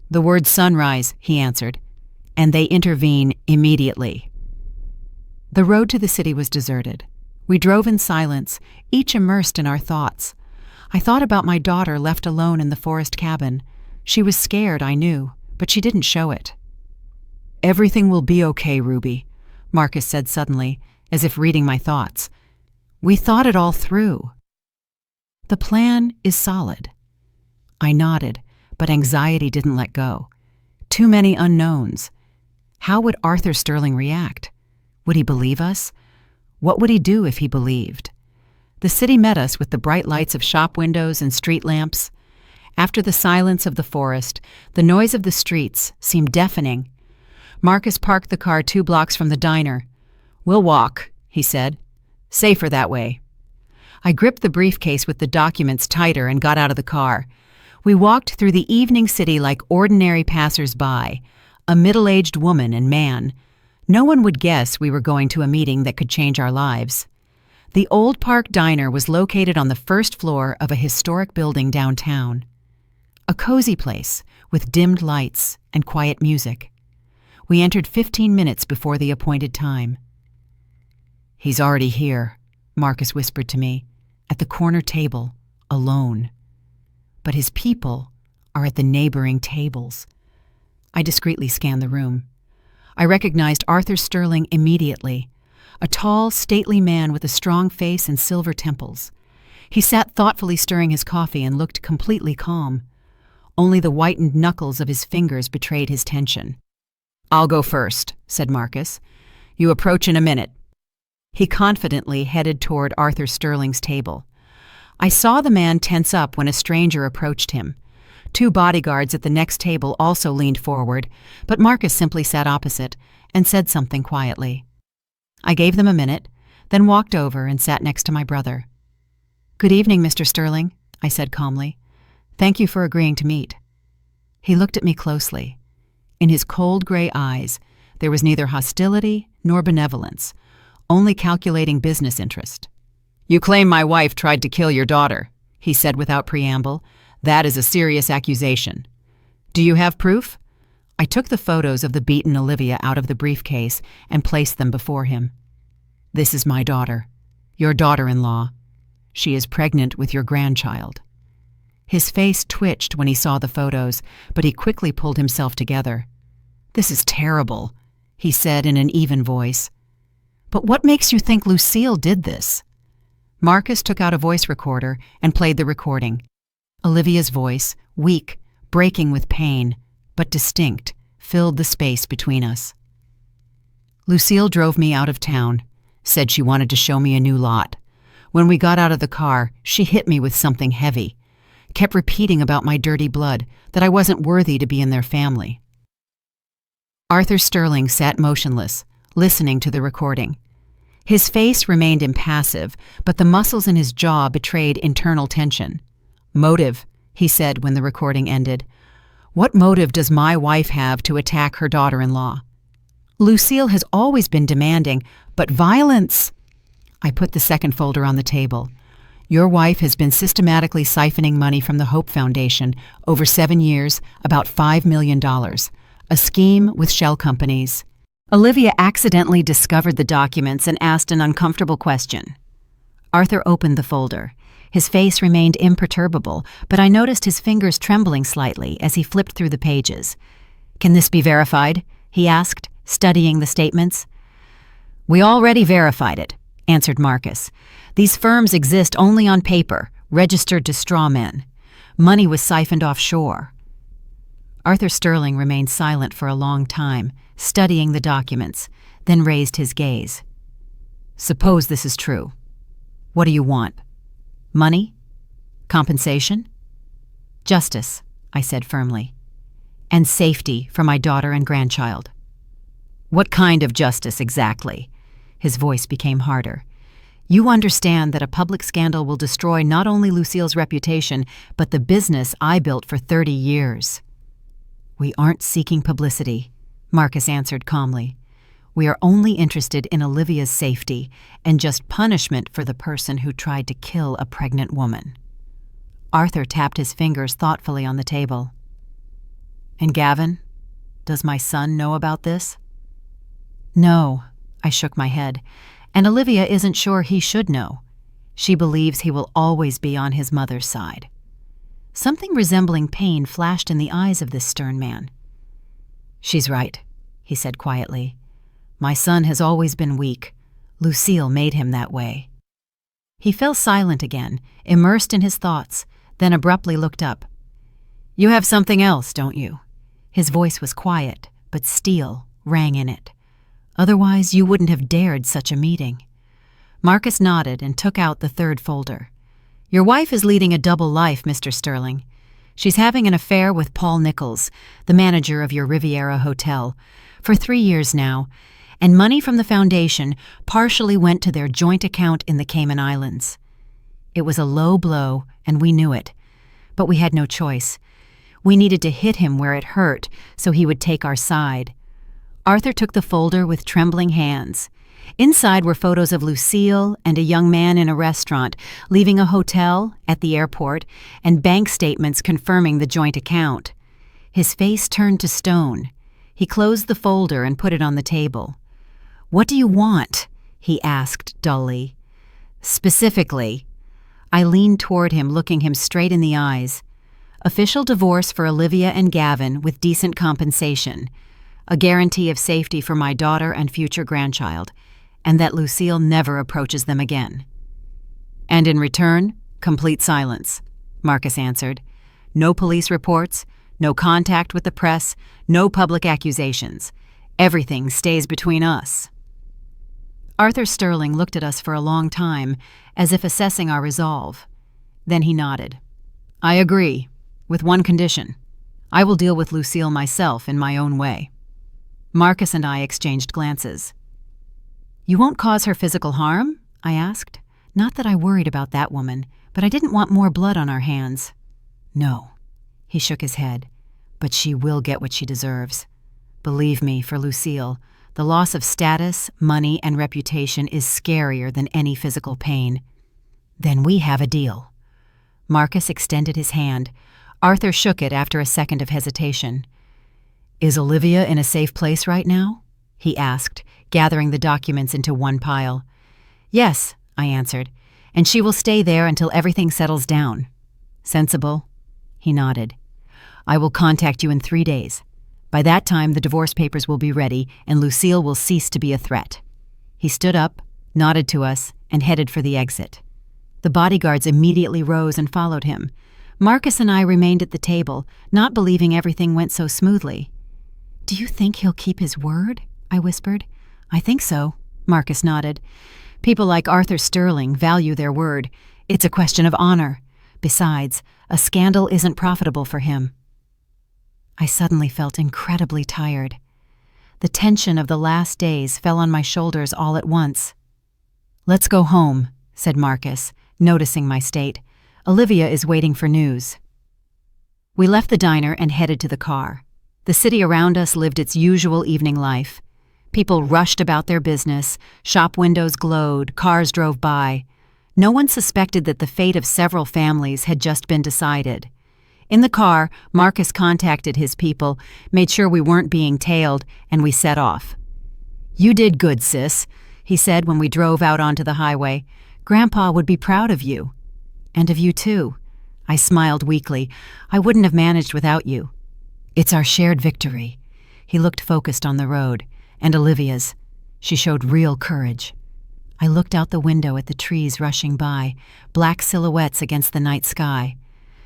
The word sunrise, he answered. And they intervene immediately. The road to the city was deserted. We drove in silence, each immersed in our thoughts. I thought about my daughter left alone in the forest cabin. She was scared, I knew, but she didn't show it. Everything will be okay, Ruby, Marcus said suddenly, as if reading my thoughts. We thought it all through. The plan is solid. I nodded, but anxiety didn't let go. Too many unknowns. How would Arthur Sterling react? Would he believe us? What would he do if he believed? The city met us with the bright lights of shop windows and street lamps. After the silence of the forest, the noise of the streets seemed deafening. Marcus parked the car 2 blocks from the diner. We'll walk, he said. Safer that way. I gripped the briefcase with the documents tighter and got out of the car. We walked through the evening city like ordinary passers-by, a middle-aged woman and man. No one would guess we were going to a meeting that could change our lives. The Old Park Diner was located on the first floor of a historic building downtown. A cozy place with dimmed lights and quiet music. We entered 15 minutes before the appointed time. He's already here, Marcus whispered to me, at the corner table, alone. But his people are at the neighboring tables. I discreetly scanned the room. I recognized Arthur Sterling immediately, a tall, stately man with a strong face and silver temples. He sat thoughtfully stirring his coffee and looked completely calm. Only the whitened knuckles of his fingers betrayed his tension. I'll go first, said Marcus. You approach in a minute. He confidently headed toward Arthur Sterling's table. I saw the man tense up when a stranger approached him. 2 bodyguards at the next table also leaned forward, but Marcus simply sat opposite and said something quietly. I gave them a minute, then walked over and sat next to my brother. Good evening, Mr. Sterling, I said calmly. Thank you for agreeing to meet. He looked at me closely. In his cold gray eyes, there was neither hostility nor benevolence, only calculating business interest. You claim my wife tried to kill your daughter, he said without preamble. That is a serious accusation. Do you have proof? I took the photos of the beaten Olivia out of the briefcase and placed them before him. This is my daughter, your daughter-in-law. She is pregnant with your grandchild. His face twitched when he saw the photos, but he quickly pulled himself together. This is terrible, he said in an even voice. But what makes you think Lucille did this? Marcus took out a voice recorder and played the recording. Olivia's voice, weak, breaking with pain, but distinct, filled the space between us. Lucille drove me out of town, said she wanted to show me a new lot. When we got out of the car, she hit me with something heavy, kept repeating about my dirty blood, that I wasn't worthy to be in their family. Arthur Sterling sat motionless, listening to the recording. His face remained impassive, but the muscles in his jaw betrayed internal tension. Motive, he said when the recording ended. What motive does my wife have to attack her daughter-in-law? Lucille has always been demanding, but violence... I put the second folder on the table. Your wife has been systematically siphoning money from the Hope Foundation over 7 years, about $5 million. A scheme with shell companies. Olivia accidentally discovered the documents and asked an uncomfortable question. Arthur opened the folder. His face remained imperturbable, but I noticed his fingers trembling slightly as he flipped through the pages. Can this be verified? He asked, studying the statements. We already verified it. answered Marcus. "These firms exist only on paper, registered to straw men. Money was siphoned offshore." Arthur Sterling remained silent for a long time, studying the documents, then raised his gaze. "Suppose this is true. What do you want? Money? Compensation?" "Justice," I said firmly. "And safety for my daughter and grandchild." "What kind of justice exactly?" His voice became harder. "You understand that a public scandal will destroy not only Lucille's reputation, but the business I built for 30 years. "We aren't seeking publicity," Marcus answered calmly. "We are only interested in Olivia's safety and just punishment for the person who tried to kill a pregnant woman." Arthur tapped his fingers thoughtfully on the table. "And Gavin? Does my son know about this?" "No," I shook my head, "and Olivia isn't sure he should know. She believes he will always be on his mother's side." Something resembling pain flashed in the eyes of this stern man. "She's right," he said quietly. "My son has always been weak. Lucille made him that way." He fell silent again, immersed in his thoughts, then abruptly looked up. "You have something else, don't you?" His voice was quiet, but steel rang in it. "Otherwise, you wouldn't have dared such a meeting." Marcus nodded and took out the third folder. "Your wife is leading a double life, Mr. Sterling. She's having an affair with Paul Nichols, the manager of your Riviera Hotel, for 3 years now, and money from the foundation partially went to their joint account in the Cayman Islands. It was a low blow, and we knew it. But we had no choice. We needed to hit him where it hurt so he would take our side." Arthur took the folder with trembling hands. Inside were photos of Lucille and a young man in a restaurant, leaving a hotel, at the airport, and bank statements confirming the joint account. His face turned to stone. He closed the folder and put it on the table. "What do you want?" he asked dully. "Specifically," I leaned toward him, looking him straight in the eyes. "Official divorce for Olivia and Gavin with decent compensation. A guarantee of safety for my daughter and future grandchild, and that Lucille never approaches them again." "And in return, complete silence," Marcus answered. "No police reports, no contact with the press, no public accusations. Everything stays between us." Arthur Sterling looked at us for a long time, as if assessing our resolve. Then he nodded. "I agree, with one condition. I will deal with Lucille myself in my own way." Marcus and I exchanged glances. "You won't cause her physical harm?" I asked. Not that I worried about that woman, but I didn't want more blood on our hands. "No," he shook his head, "but she will get what she deserves. Believe me, for Lucille, the loss of status, money, and reputation is scarier than any physical pain." "Then we have a deal." Marcus extended his hand. Arthur shook it after a second of hesitation. "Is Olivia in a safe place right now?" he asked, gathering the documents into one pile. "Yes," I answered, "and she will stay there until everything settles down." "Sensible." He nodded. "I will contact you in 3 days. By that time, the divorce papers will be ready, and Lucille will cease to be a threat." He stood up, nodded to us, and headed for the exit. The bodyguards immediately rose and followed him. Marcus and I remained at the table, not believing everything went so smoothly. "Do you think he'll keep his word?" I whispered. "I think so," Marcus nodded. "People like Arthur Sterling value their word. It's a question of honor. Besides, a scandal isn't profitable for him." I suddenly felt incredibly tired. The tension of the last days fell on my shoulders all at once. "Let's go home," said Marcus, noticing my state. "Olivia is waiting for news." We left the diner and headed to the car. The city around us lived its usual evening life. People rushed about their business, shop windows glowed, cars drove by. No one suspected that the fate of several families had just been decided. In the car, Marcus contacted his people, made sure we weren't being tailed, and we set off. "You did good, sis," he said when we drove out onto the highway. "Grandpa would be proud of you." "And of you too." I smiled weakly. "I wouldn't have managed without you." "It's our shared victory." He looked focused on the road. "And Olivia's. She showed real courage." I looked out the window at the trees rushing by, black silhouettes against the night sky.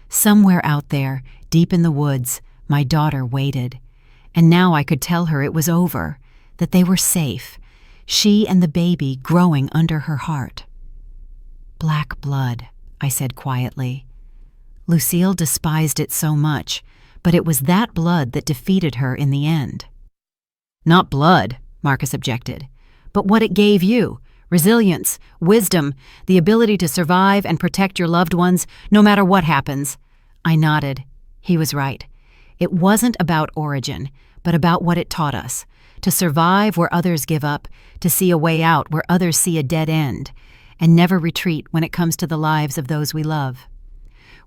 Somewhere out there, deep in the woods, my daughter waited. And now I could tell her it was over, that they were safe, she and the baby growing under her heart. Black blood, I said quietly. Lucille despised it so much, but it was that blood that defeated her in the end. Not blood, Marcus objected, but what it gave you. Resilience, wisdom, the ability to survive and protect your loved ones no matter what happens. I nodded. He was right. It wasn't about origin, but about what it taught us. To survive where others give up, to see a way out where others see a dead end, and never retreat when it comes to the lives of those we love.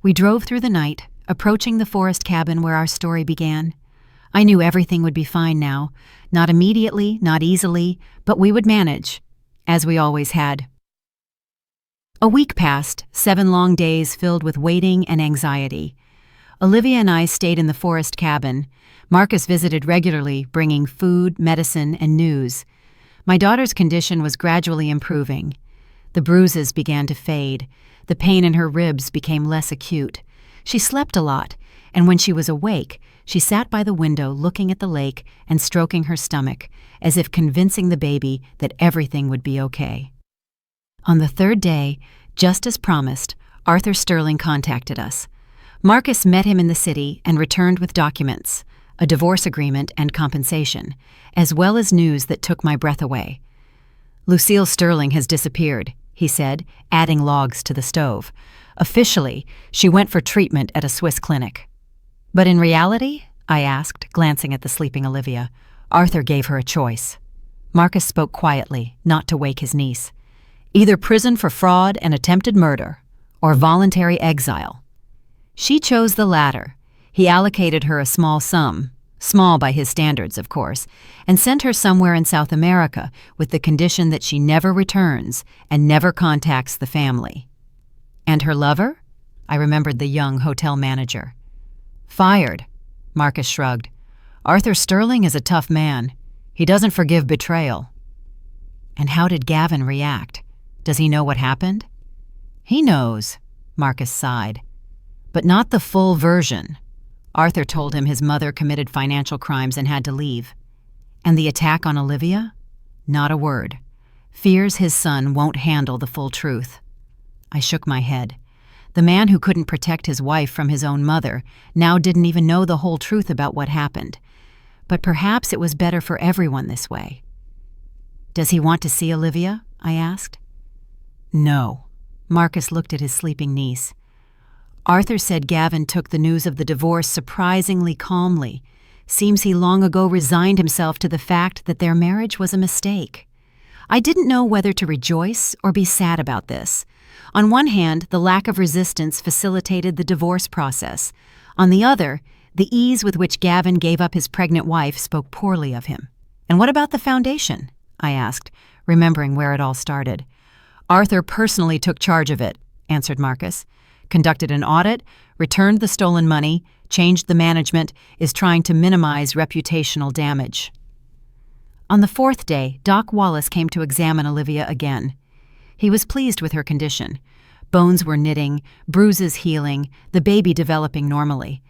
We drove through the night, approaching the forest cabin where our story began. I knew everything would be fine now. Not immediately, not easily, but we would manage. As we always had. A week passed, 7 long days filled with waiting and anxiety. Olivia and I stayed in the forest cabin. Marcus visited regularly, bringing food, medicine, and news. My daughter's condition was gradually improving. The bruises began to fade. The pain in her ribs became less acute. She slept a lot, and when she was awake, she sat by the window looking at the lake and stroking her stomach, as if convincing the baby that everything would be okay. On the 3rd day, just as promised, Arthur Sterling contacted us. Marcus met him in the city and returned with documents, a divorce agreement and compensation, as well as news that took my breath away. Lucille Sterling has disappeared, he said, adding logs to the stove. Officially, she went for treatment at a Swiss clinic. But in reality, I asked, glancing at the sleeping Olivia, Arthur gave her a choice. Marcus spoke quietly, not to wake his niece. Either prison for fraud and attempted murder, or voluntary exile. She chose the latter. He allocated her a small sum, small by his standards, of course, and sent her somewhere in South America with the condition that she never returns and never contacts the family. And her lover? I remembered the young hotel manager. Fired, Marcus shrugged. Arthur Sterling is a tough man. He doesn't forgive betrayal. And how did Gavin react? Does he know what happened? He knows, Marcus sighed. But not the full version. Arthur told him his mother committed financial crimes and had to leave. And the attack on Olivia? Not a word. Fears his son won't handle the full truth. I shook my head. The man who couldn't protect his wife from his own mother now didn't even know the whole truth about what happened. But perhaps it was better for everyone this way. Does he want to see Olivia? I asked. No. Marcus looked at his sleeping niece. Arthur said Gavin took the news of the divorce surprisingly calmly. Seems he long ago resigned himself to the fact that their marriage was a mistake. I didn't know whether to rejoice or be sad about this. On one hand, the lack of resistance facilitated the divorce process. On the other, the ease with which Gavin gave up his pregnant wife spoke poorly of him. And what about the foundation? I asked, remembering where it all started. Arthur personally took charge of it, answered Marcus. Conducted an audit, returned the stolen money, changed the management, is trying to minimize reputational damage. On the 4th day, Doc Wallace came to examine Olivia again. He was pleased with her condition. Bones were knitting, bruises healing, the baby developing normally.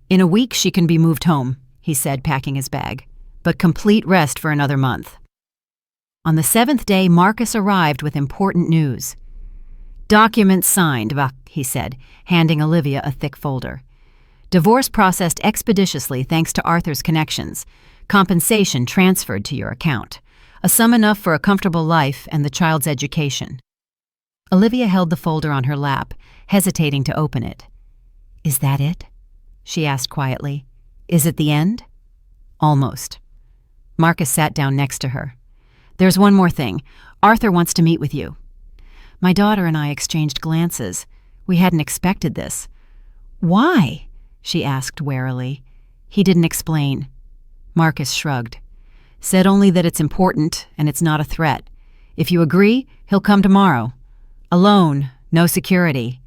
In a week she can be moved home, he said, packing his bag, but complete rest for another month. On the 7th day, Marcus arrived with important news. Documents signed, he said, handing Olivia a thick folder. Divorce processed expeditiously thanks to Arthur's connections. Compensation transferred to your account. A sum enough for a comfortable life and the child's education. Olivia held the folder on her lap, hesitating to open it. Is that it? She asked quietly. Is it the end? Almost. Marcus sat down next to her. There's one more thing. Arthur wants to meet with you. My daughter and I exchanged glances. We hadn't expected this. Why? She asked warily. He didn't explain. Marcus shrugged. Said only that it's important and it's not a threat. If you agree, he'll come tomorrow. Alone, no security.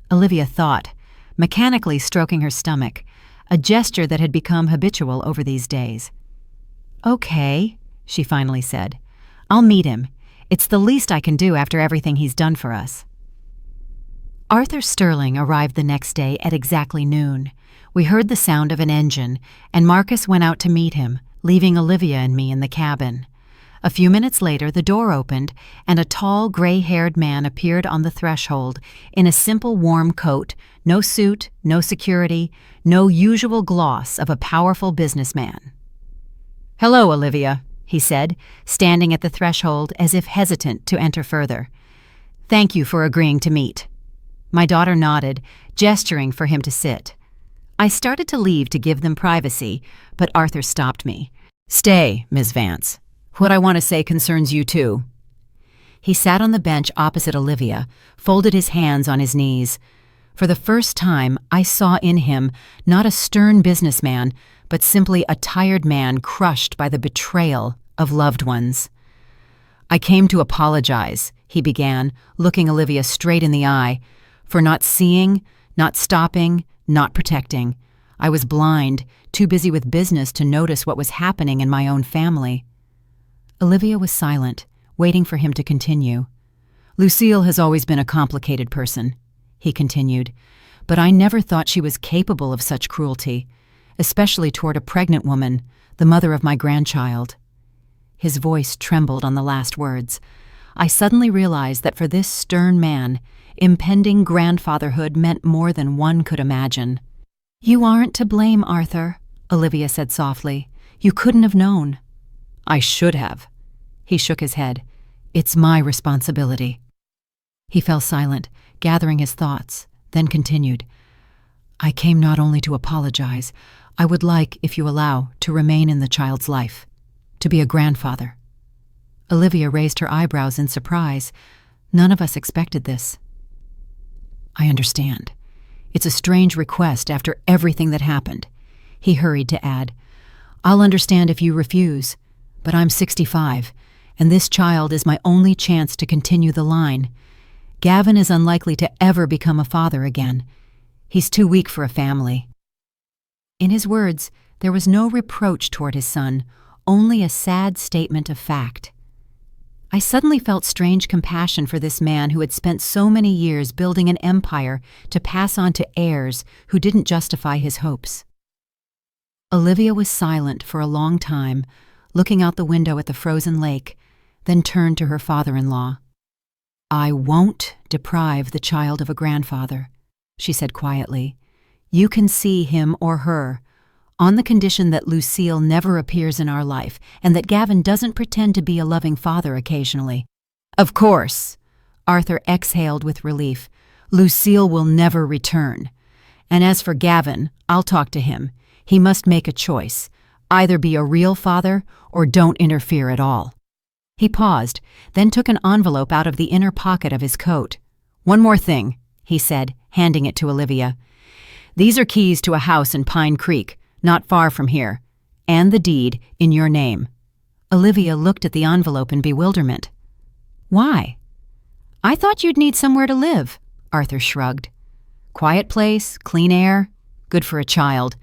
Olivia thought, mechanically stroking her stomach, a gesture that had become habitual over these days. Okay, she finally said. I'll meet him. It's the least I can do after everything he's done for us." Arthur Sterling arrived the next day at exactly noon. We heard the sound of an engine, and Marcus went out to meet him, leaving Olivia and me in the cabin. A few minutes later, the door opened, and a tall, gray-haired man appeared on the threshold in a simple, warm coat, no suit, no security, no usual gloss of a powerful businessman. "Hello, Olivia," he said, standing at the threshold as if hesitant to enter further. "Thank you for agreeing to meet." My daughter nodded, gesturing for him to sit. I started to leave to give them privacy, but Arthur stopped me. "Stay, Miss Vance. What I want to say concerns you too." He sat on the bench opposite Olivia, folded his hands on his knees. For the first time, I saw in him not a stern businessman, but simply a tired man crushed by the betrayal of loved ones. "I came to apologize," he began, looking Olivia straight in the eye, "for not seeing, not stopping, not protecting. I was blind, too busy with business to notice what was happening in my own family." Olivia was silent, waiting for him to continue. "Lucille has always been a complicated person," he continued, "but I never thought she was capable of such cruelty, especially toward a pregnant woman, the mother of my grandchild." His voice trembled on the last words. I suddenly realized that for this stern man, impending grandfatherhood meant more than one could imagine. "You aren't to blame, Arthur," Olivia said softly. "You couldn't have known." "I should have." He shook his head. "It's my responsibility." He fell silent, gathering his thoughts, then continued. "I came not only to apologize, I would like, if you allow, to remain in the child's life, to be a grandfather." Olivia raised her eyebrows in surprise. None of us expected this. "I understand. It's a strange request after everything that happened," he hurried to add. "I'll understand if you refuse, but I'm 65, and this child is my only chance to continue the line. Gavin is unlikely to ever become a father again. He's too weak for a family." In his words, there was no reproach toward his son, only a sad statement of fact. I suddenly felt strange compassion for this man who had spent so many years building an empire to pass on to heirs who didn't justify his hopes. Olivia was silent for a long time, looking out the window at the frozen lake, then turned to her father-in-law. "I won't deprive the child of a grandfather," she said quietly. "You can see him or her, on the condition that Lucille never appears in our life and that Gavin doesn't pretend to be a loving father occasionally." "Of course," Arthur exhaled with relief, "Lucille will never return. And as for Gavin, I'll talk to him. He must make a choice. Either be a real father or don't interfere at all." He paused, then took an envelope out of the inner pocket of his coat. "One more thing," he said, handing it to Olivia. "These are keys to a house in Pine Creek, not far from here, and the deed in your name." Olivia looked at the envelope in bewilderment. "Why?" "I thought you'd need somewhere to live," Arthur shrugged. "Quiet place, clean air, good for a child,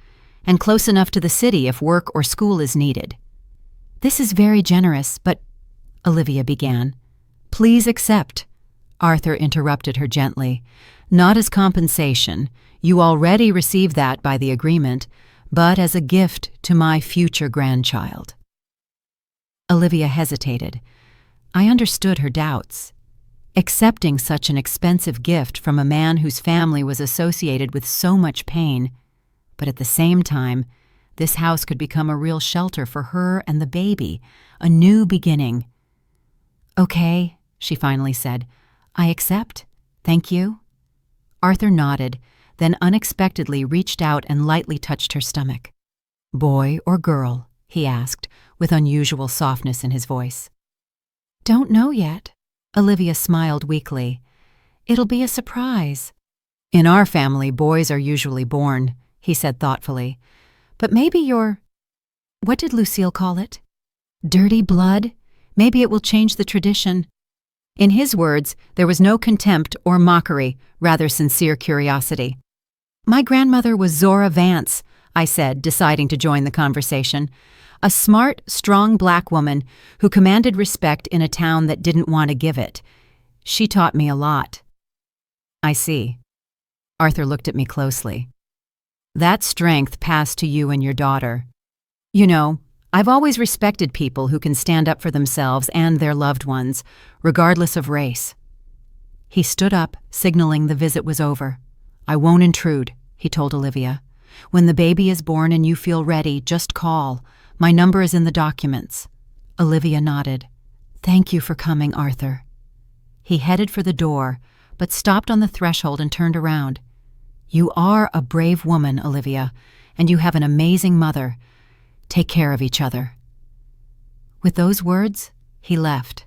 and close enough to the city if work or school is needed." "This is very generous, but—" Olivia began. "Please accept," Arthur interrupted her gently. "Not as compensation. You already receive that by the agreement, but as a gift to my future grandchild." Olivia hesitated. I understood her doubts. Accepting such an expensive gift from a man whose family was associated with so much pain, but at the same time, this house could become a real shelter for her and the baby, a new beginning. "Okay," she finally said. "I accept. Thank you." Arthur nodded, then unexpectedly reached out and lightly touched her stomach. "Boy or girl?" he asked, with unusual softness in his voice. "Don't know yet." Olivia smiled weakly. "It'll be a surprise." "In our family, boys are usually born," he said thoughtfully. "But maybe you're—" What did Lucille call it? "Dirty blood? Maybe it will change the tradition." In his words, there was no contempt or mockery, rather sincere curiosity. "My grandmother was Zora Vance," I said, deciding to join the conversation. A smart, strong black woman who commanded respect in a town that didn't want to give it. She taught me a lot. I see. Arthur looked at me closely. That strength passed to you and your daughter. You know, I've always respected people who can stand up for themselves and their loved ones, regardless of race. He stood up, signaling the visit was over. I won't intrude, he told Olivia. When the baby is born and you feel ready, just call. My number is in the documents. Olivia nodded. Thank you for coming, Arthur. He headed for the door, but stopped on the threshold and turned around. You are a brave woman, Olivia, and you have an amazing mother. Take care of each other. With those words, he left.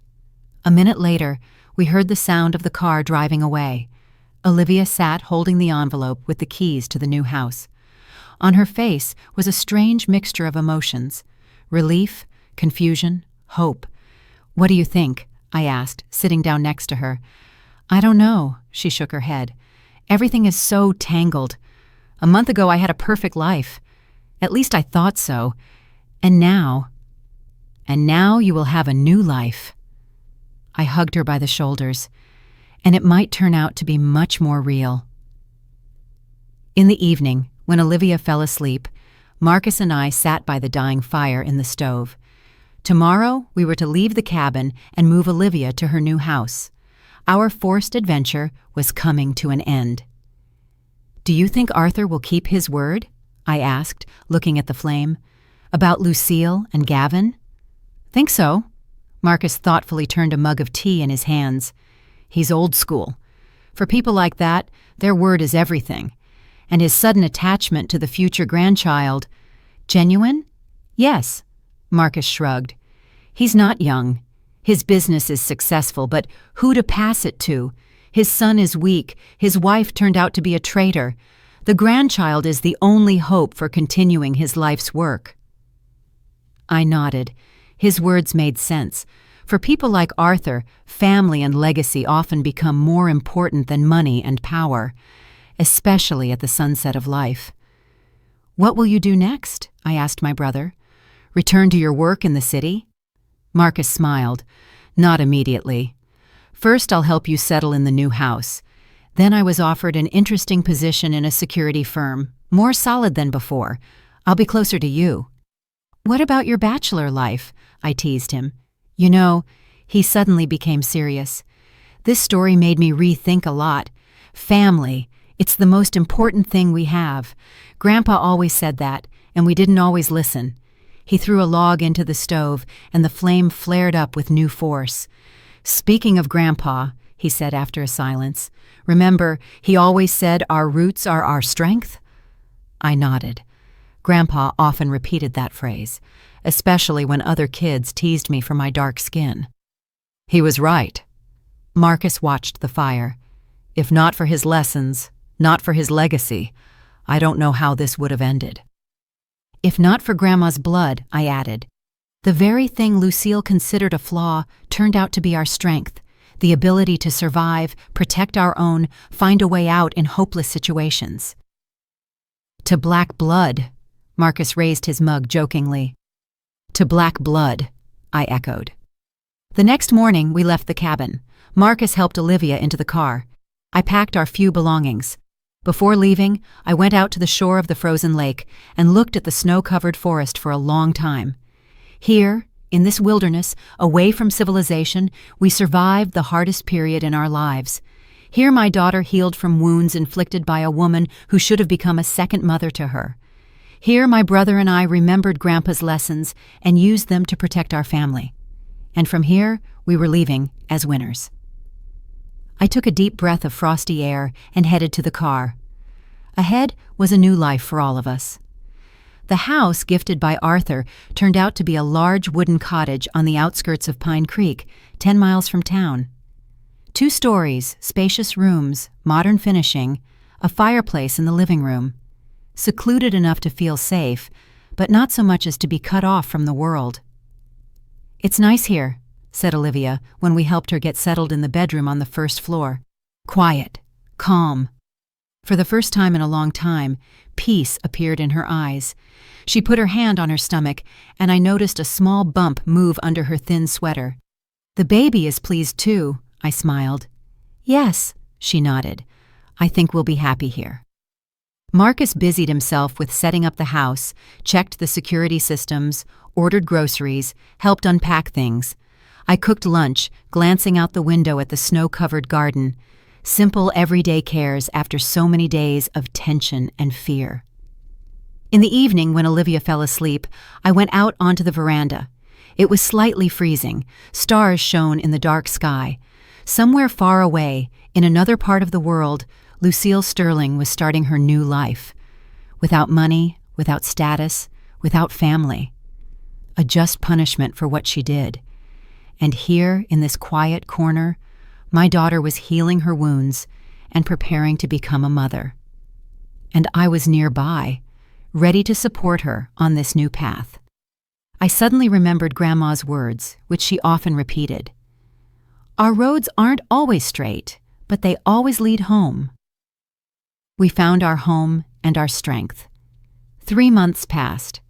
A minute later, we heard the sound of the car driving away. Olivia sat holding the envelope with the keys to the new house. On her face was a strange mixture of emotions: relief, confusion, hope. What do you think? I asked, sitting down next to her. I don't know, she shook her head. Everything is so tangled. A month ago I had a perfect life. At least I thought so. And now you will have a new life. I hugged her by the shoulders, and it might turn out to be much more real. In the evening, when Olivia fell asleep, Marcus and I sat by the dying fire in the stove. Tomorrow, we were to leave the cabin and move Olivia to her new house. Our forced adventure was coming to an end. Do you think Arthur will keep his word? I asked, looking at the flame. About Lucille and Gavin? Think so. Marcus thoughtfully turned a mug of tea in his hands. He's old school. For people like that, their word is everything. And his sudden attachment to the future grandchild. Genuine? Yes. Marcus shrugged. He's not young. His business is successful, but who to pass it to? His son is weak. His wife turned out to be a traitor. The grandchild is the only hope for continuing his life's work. I nodded. His words made sense. For people like Arthur, family and legacy often become more important than money and power, especially at the sunset of life. What will you do next? I asked my brother. Return to your work in the city? Marcus smiled. Not immediately. First, I'll help you settle in the new house. Then I was offered an interesting position in a security firm, more solid than before. I'll be closer to you. What about your bachelor life? I teased him. You know, he suddenly became serious. This story made me rethink a lot. Family, it's the most important thing we have. Grandpa always said that, and we didn't always listen. He threw a log into the stove, and the flame flared up with new force. Speaking of Grandpa, he said after a silence, remember, he always said our roots are our strength? I nodded. Grandpa often repeated that phrase, especially when other kids teased me for my dark skin. He was right. Marcus watched the fire. If not for his lessons, not for his legacy, I don't know how this would have ended. If not for Grandma's blood, I added. The very thing Lucille considered a flaw turned out to be our strength, the ability to survive, protect our own, find a way out in hopeless situations. To black blood, Marcus raised his mug jokingly. To black blood, I echoed. The next morning, we left the cabin. Marcus helped Olivia into the car. I packed our few belongings. Before leaving, I went out to the shore of the frozen lake and looked at the snow-covered forest for a long time. Here, in this wilderness, away from civilization, we survived the hardest period in our lives. Here my daughter healed from wounds inflicted by a woman who should have become a second mother to her. Here my brother and I remembered Grandpa's lessons and used them to protect our family. And from here, we were leaving as winners. I took a deep breath of frosty air and headed to the car. Ahead was a new life for all of us. The house gifted by Arthur turned out to be a large wooden cottage on the outskirts of Pine Creek, 10 miles from town. 2 stories, spacious rooms, modern finishing, a fireplace in the living room. Secluded enough to feel safe, but not so much as to be cut off from the world. It's nice here, said Olivia when we helped her get settled in the bedroom on the first floor. Quiet, calm. For the first time in a long time, peace appeared in her eyes. She put her hand on her stomach, and I noticed a small bump move under her thin sweater. "The baby is pleased too," I smiled. "Yes," she nodded. "I think we'll be happy here." Marcus busied himself with setting up the house, checked the security systems, ordered groceries, helped unpack things. I cooked lunch, glancing out the window at the snow-covered garden. Simple, everyday cares after so many days of tension and fear. In the evening, when Olivia fell asleep, I went out onto the veranda. It was slightly freezing. Stars shone in the dark sky. Somewhere far away, in another part of the world, Lucille Sterling was starting her new life. Without money, without status, without family. A just punishment for what she did. And here, in this quiet corner, my daughter was healing her wounds and preparing to become a mother. And I was nearby, ready to support her on this new path. I suddenly remembered Grandma's words, which she often repeated. "Our roads aren't always straight, but they always lead home." We found our home and our strength. 3 months passed.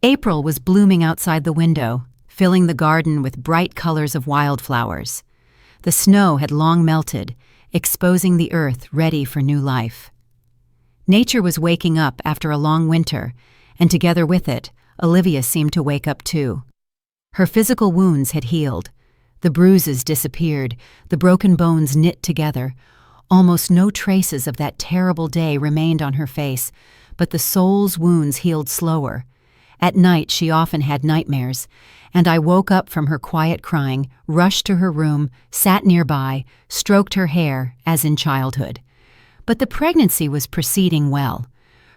April was blooming outside the window, filling the garden with bright colors of wildflowers. The snow had long melted, exposing the earth ready for new life. Nature was waking up after a long winter, and together with it, Olivia seemed to wake up too. Her physical wounds had healed. The bruises disappeared, the broken bones knit together. Almost no traces of that terrible day remained on her face, but the soul's wounds healed slower. At night she often had nightmares, and I woke up from her quiet crying, rushed to her room, sat nearby, stroked her hair, as in childhood. But the pregnancy was proceeding well.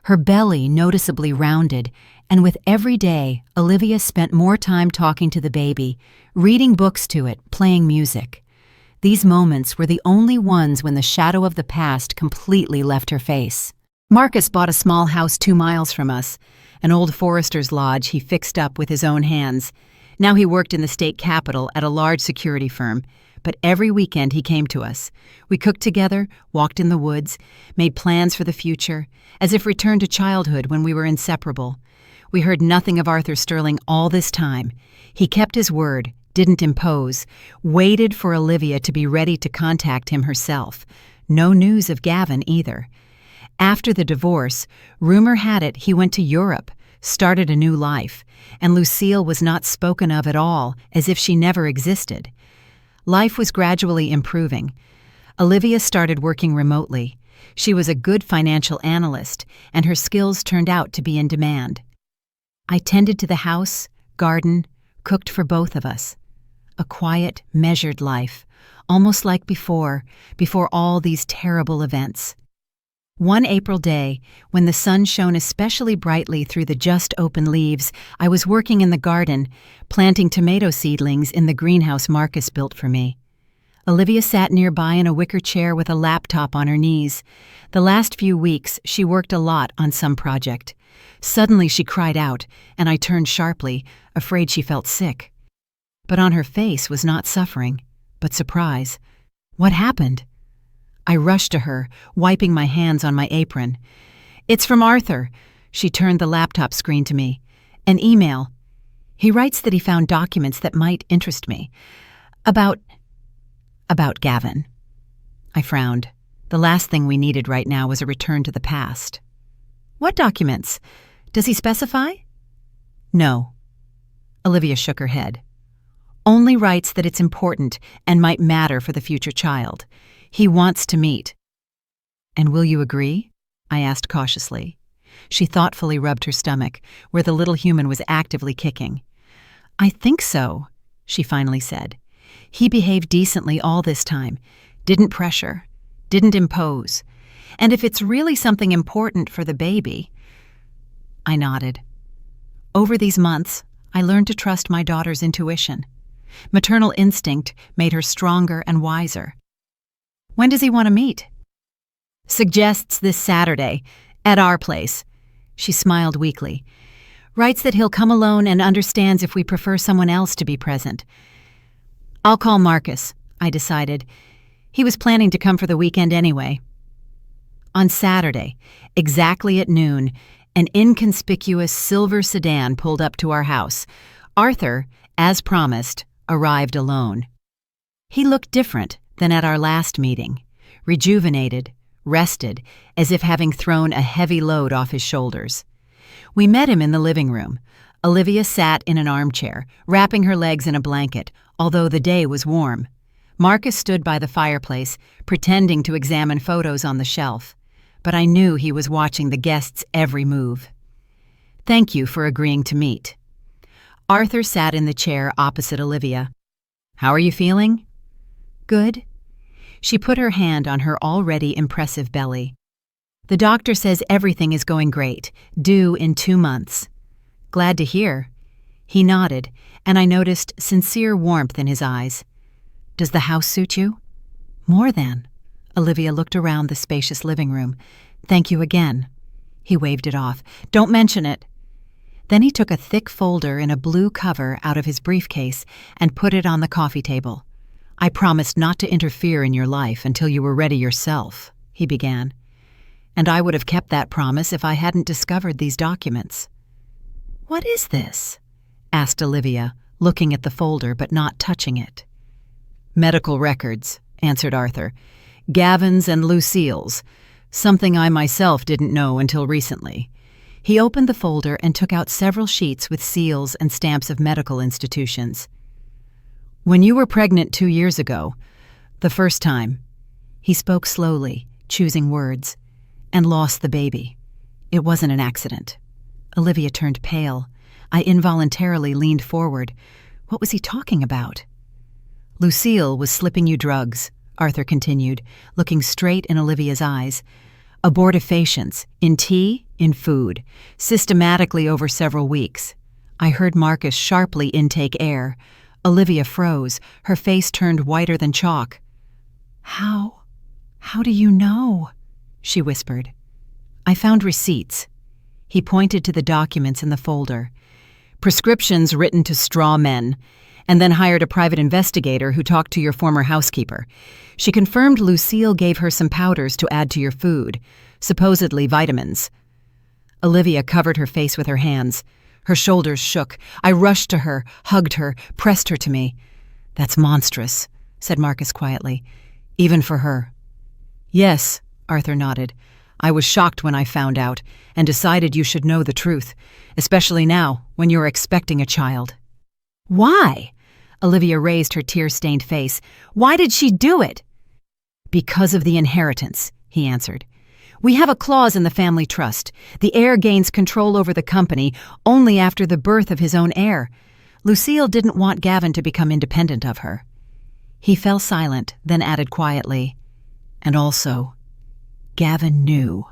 Her belly noticeably rounded, and with every day, Olivia spent more time talking to the baby, reading books to it, playing music. These moments were the only ones when the shadow of the past completely left her face. Marcus bought a small house 2 miles from us, an old forester's lodge he fixed up with his own hands. Now he worked in the state capitol at a large security firm, but every weekend he came to us. We cooked together, walked in the woods, made plans for the future, as if returned to childhood when we were inseparable. We heard nothing of Arthur Sterling all this time. He kept his word, didn't impose, waited for Olivia to be ready to contact him herself. No news of Gavin either. After the divorce, rumor had it he went to Europe, started a new life, and Lucille was not spoken of at all, as if she never existed. Life was gradually improving. Olivia started working remotely. She was a good financial analyst, and her skills turned out to be in demand. I tended to the house, garden, cooked for both of us. A quiet, measured life, almost like before all these terrible events. One April day, when the sun shone especially brightly through the just-open leaves, I was working in the garden, planting tomato seedlings in the greenhouse Marcus built for me. Olivia sat nearby in a wicker chair with a laptop on her knees. The last few weeks, she worked a lot on some project. Suddenly she cried out, and I turned sharply, afraid she felt sick. But on her face was not suffering, but surprise. What happened? I rushed to her, wiping my hands on my apron. "It's from Arthur." She turned the laptop screen to me. "An email. He writes that he found documents that might interest me. About Gavin." I frowned. The last thing we needed right now was a return to the past. "What documents? Does he specify?" "No." Olivia shook her head. "Only writes that it's important and might matter for the future child. He wants to meet." "And will you agree?" I asked cautiously. She thoughtfully rubbed her stomach, where the little human was actively kicking. "I think so," she finally said. "He behaved decently all this time, didn't pressure, didn't impose. And if it's really something important for the baby—" I nodded. Over these months, I learned to trust my daughter's intuition. Maternal instinct made her stronger and wiser. "When does he want to meet?" "Suggests this Saturday, at our place." She smiled weakly. "Writes that he'll come alone and understands if we prefer someone else to be present." "I'll call Marcus," I decided. He was planning to come for the weekend anyway. On Saturday, exactly at noon, an inconspicuous silver sedan pulled up to our house. Arthur, as promised, arrived alone. He looked different than at our last meeting, rejuvenated, rested, as if having thrown a heavy load off his shoulders. We met him in the living room. Olivia sat in an armchair, wrapping her legs in a blanket, although the day was warm. Marcus stood by the fireplace, pretending to examine photos on the shelf, but I knew he was watching the guests' every move. "Thank you for agreeing to meet." Arthur sat in the chair opposite Olivia. "How are you feeling?" "Good." She put her hand on her already impressive belly. "The doctor says everything is going great, due in 2 months." "Glad to hear." He nodded, and I noticed sincere warmth in his eyes. "Does the house suit you?" "More than." Olivia looked around the spacious living room. "Thank you again." He waved it off. "Don't mention it." Then he took a thick folder in a blue cover out of his briefcase and put it on the coffee table. "I promised not to interfere in your life until you were ready yourself," he began. "And I would have kept that promise if I hadn't discovered these documents." "What is this?" asked Olivia, looking at the folder but not touching it. "Medical records," answered Arthur. "Gavin's and Lucille's. Something I myself didn't know until recently." He opened the folder and took out several sheets with seals and stamps of medical institutions. "When you were pregnant 2 years ago, the first time," he spoke slowly, choosing words, "and lost the baby. It wasn't an accident." Olivia turned pale. I involuntarily leaned forward. What was he talking about? "Lucille was slipping you drugs," Arthur continued, looking straight in Olivia's eyes. "Abortifacients, in tea, in food, systematically over several weeks." I heard Marcus sharply intake air. Olivia froze, her face turned whiter than chalk. How do you know?" she whispered. "I found receipts." He pointed to the documents in the folder. "Prescriptions written to straw men, and then hired a private investigator who talked to your former housekeeper. She confirmed Lucille gave her some powders to add to your food, supposedly vitamins." Olivia covered her face with her hands. Her shoulders shook. I rushed to her, hugged her, pressed her to me. "That's monstrous," said Marcus quietly. "Even for her." "Yes," Arthur nodded. "I was shocked when I found out, and decided you should know the truth, especially now, when you're expecting a child." "Why?" Olivia raised her tear-stained face. "Why did she do it?" "Because of the inheritance," he answered. "We have a clause in the family trust. The heir gains control over the company only after the birth of his own heir. Lucille didn't want Gavin to become independent of her." He fell silent, then added quietly, "And also, Gavin knew."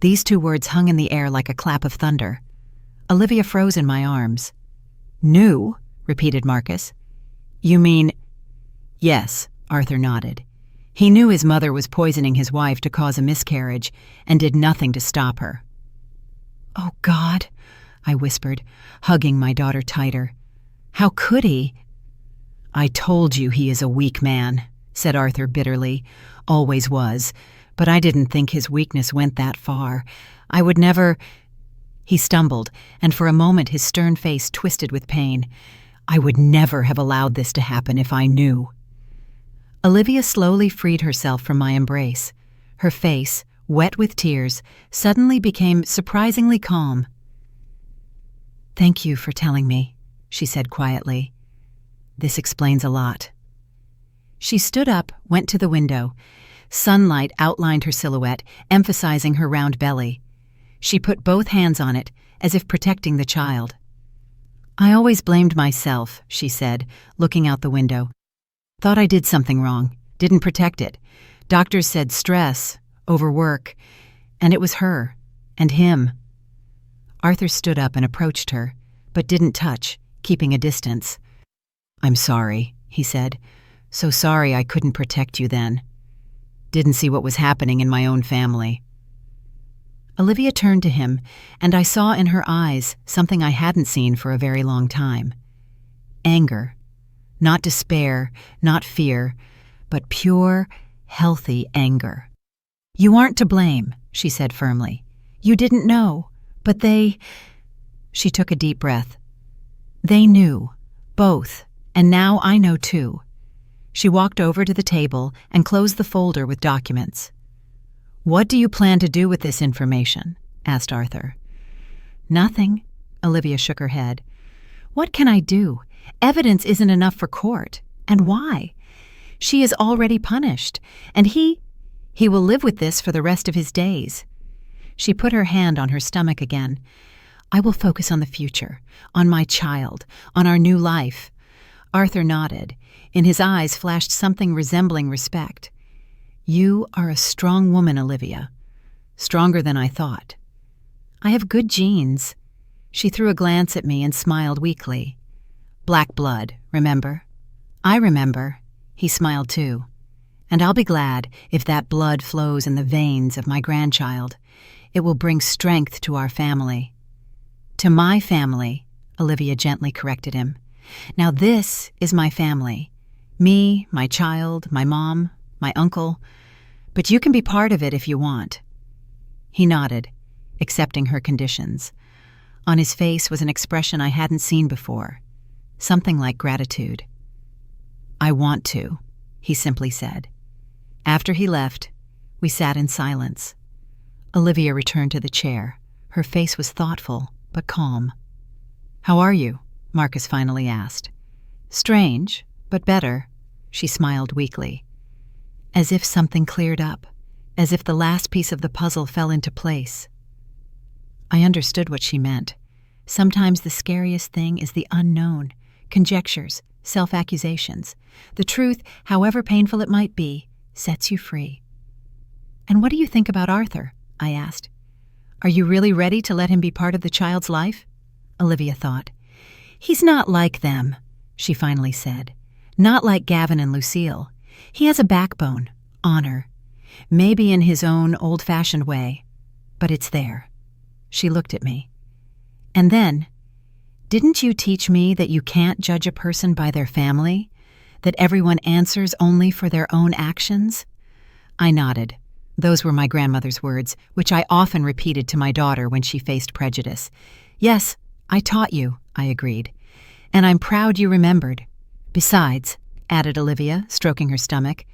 These 2 words hung in the air like a clap of thunder. Olivia froze in my arms. "Knew?" repeated Marcus. "You mean—" "Yes," Arthur nodded. "He knew his mother was poisoning his wife to cause a miscarriage and did nothing to stop her." "Oh, God," I whispered, hugging my daughter tighter. "How could he?" "I told you he is a weak man," said Arthur bitterly. "Always was. But I didn't think his weakness went that far. I would never—" He stumbled, and for a moment his stern face twisted with pain. "I would never have allowed this to happen if I knew." Olivia slowly freed herself from my embrace. Her face, wet with tears, suddenly became surprisingly calm. "Thank you for telling me," she said quietly. "This explains a lot." She stood up, went to the window. Sunlight outlined her silhouette, emphasizing her round belly. She put both hands on it, as if protecting the child. "I always blamed myself," she said, looking out the window. "Thought I did something wrong, didn't protect it. Doctors said stress, overwork, and it was her, and him." Arthur stood up and approached her, but didn't touch, keeping a distance. "I'm sorry," he said. "So sorry I couldn't protect you then. Didn't see what was happening in my own family." Olivia turned to him, and I saw in her eyes something I hadn't seen for a very long time. Anger. Not despair, not fear, but pure, healthy anger. You aren't to blame, she said firmly. You didn't know, but they— She took a deep breath. They knew, both, and now I know too. She walked over to the table and closed the folder with documents. What do you plan to do with this information? Asked Arthur. Nothing, Olivia shook her head. What can I do? Evidence isn't enough for court. And why? She is already punished, and he will live with this for the rest of his days. She put her hand on her stomach again. I will focus on the future, on my child, on our new life. Arthur nodded. In his eyes flashed something resembling respect. You are a strong woman, Olivia. Stronger than I thought. I have good genes. She threw a glance at me and smiled weakly. Black blood, remember? I remember. He smiled too. And I'll be glad if that blood flows in the veins of my grandchild. It will bring strength to our family. To my family, Olivia gently corrected him. Now this is my family. Me, my child, my mom, my uncle. But you can be part of it if you want. He nodded, accepting her conditions. On his face was an expression I hadn't seen before, something like gratitude. I want to, he simply said. After he left, we sat in silence. Olivia returned to the chair. Her face was thoughtful, but calm. How are you? Marcus finally asked. Strange, but better, she smiled weakly. As if something cleared up, as if the last piece of the puzzle fell into place. I understood what she meant. Sometimes the scariest thing is the unknown, conjectures, self-accusations. The truth, however painful it might be, sets you free. And what do you think about Arthur? I asked. Are you really ready to let him be part of the child's life? Olivia thought. He's not like them, she finally said. Not like Gavin and Lucille. He has a backbone, honor. Maybe in his own old-fashioned way, but it's there. She looked at me. And then, didn't you teach me that you can't judge a person by their family? That everyone answers only for their own actions? I nodded. Those were my grandmother's words, which I often repeated to my daughter when she faced prejudice. Yes, I taught you, I agreed. And I'm proud you remembered. Besides, added Olivia, stroking her stomach,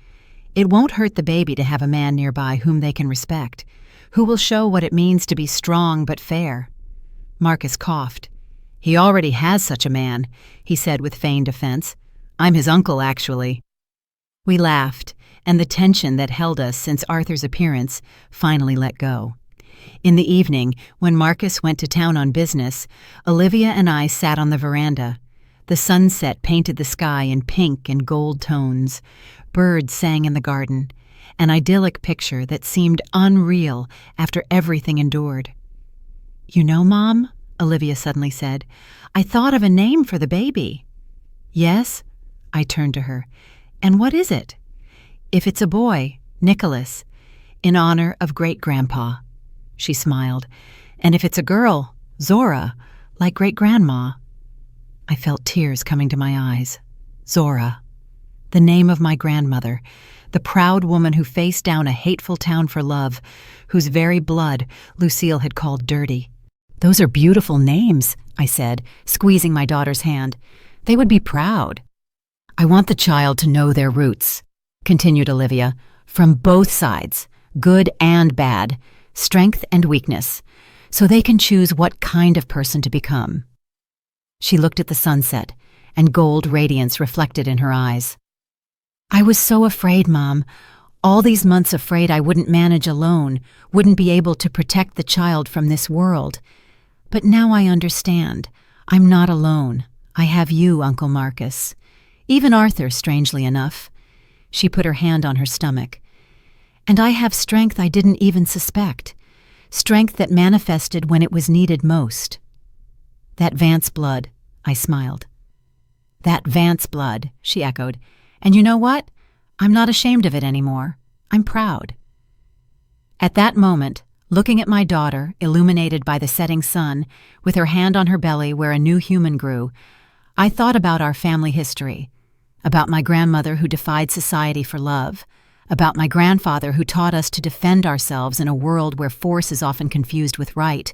it won't hurt the baby to have a man nearby whom they can respect, who will show what it means to be strong but fair. Marcus coughed. He already has such a man, he said with feigned offense. I'm his uncle, actually. We laughed, and the tension that held us since Arthur's appearance finally let go. In the evening, when Marcus went to town on business, Olivia and I sat on the veranda. The sunset painted the sky in pink and gold tones. Birds sang in the garden, an idyllic picture that seemed unreal after everything endured. You know, Mom, Olivia suddenly said, I thought of a name for the baby. Yes? I turned to her. And what is it? If it's a boy, Nicholas, in honor of great-grandpa. She smiled. And if it's a girl, Zora, like great-grandma. I felt tears coming to my eyes. Zora. The name of my grandmother, the proud woman who faced down a hateful town for love, whose very blood Lucille had called dirty. Those are beautiful names, I said, squeezing my daughter's hand. They would be proud. I want the child to know their roots, continued Olivia, from both sides, good and bad, strength and weakness, so they can choose what kind of person to become. She looked at the sunset, and gold radiance reflected in her eyes. I was so afraid, Mom. All these months afraid I wouldn't manage alone, wouldn't be able to protect the child from this world. But now I understand. I'm not alone. I have you, Uncle Marcus. Even Arthur, strangely enough. She put her hand on her stomach. And I have strength I didn't even suspect. Strength that manifested when it was needed most. That Vance blood, I smiled. That Vance blood, she echoed. And you know what? I'm not ashamed of it anymore. I'm proud. At that moment, looking at my daughter, illuminated by the setting sun, with her hand on her belly where a new human grew, I thought about our family history, about my grandmother who defied society for love, about my grandfather who taught us to defend ourselves in a world where force is often confused with right,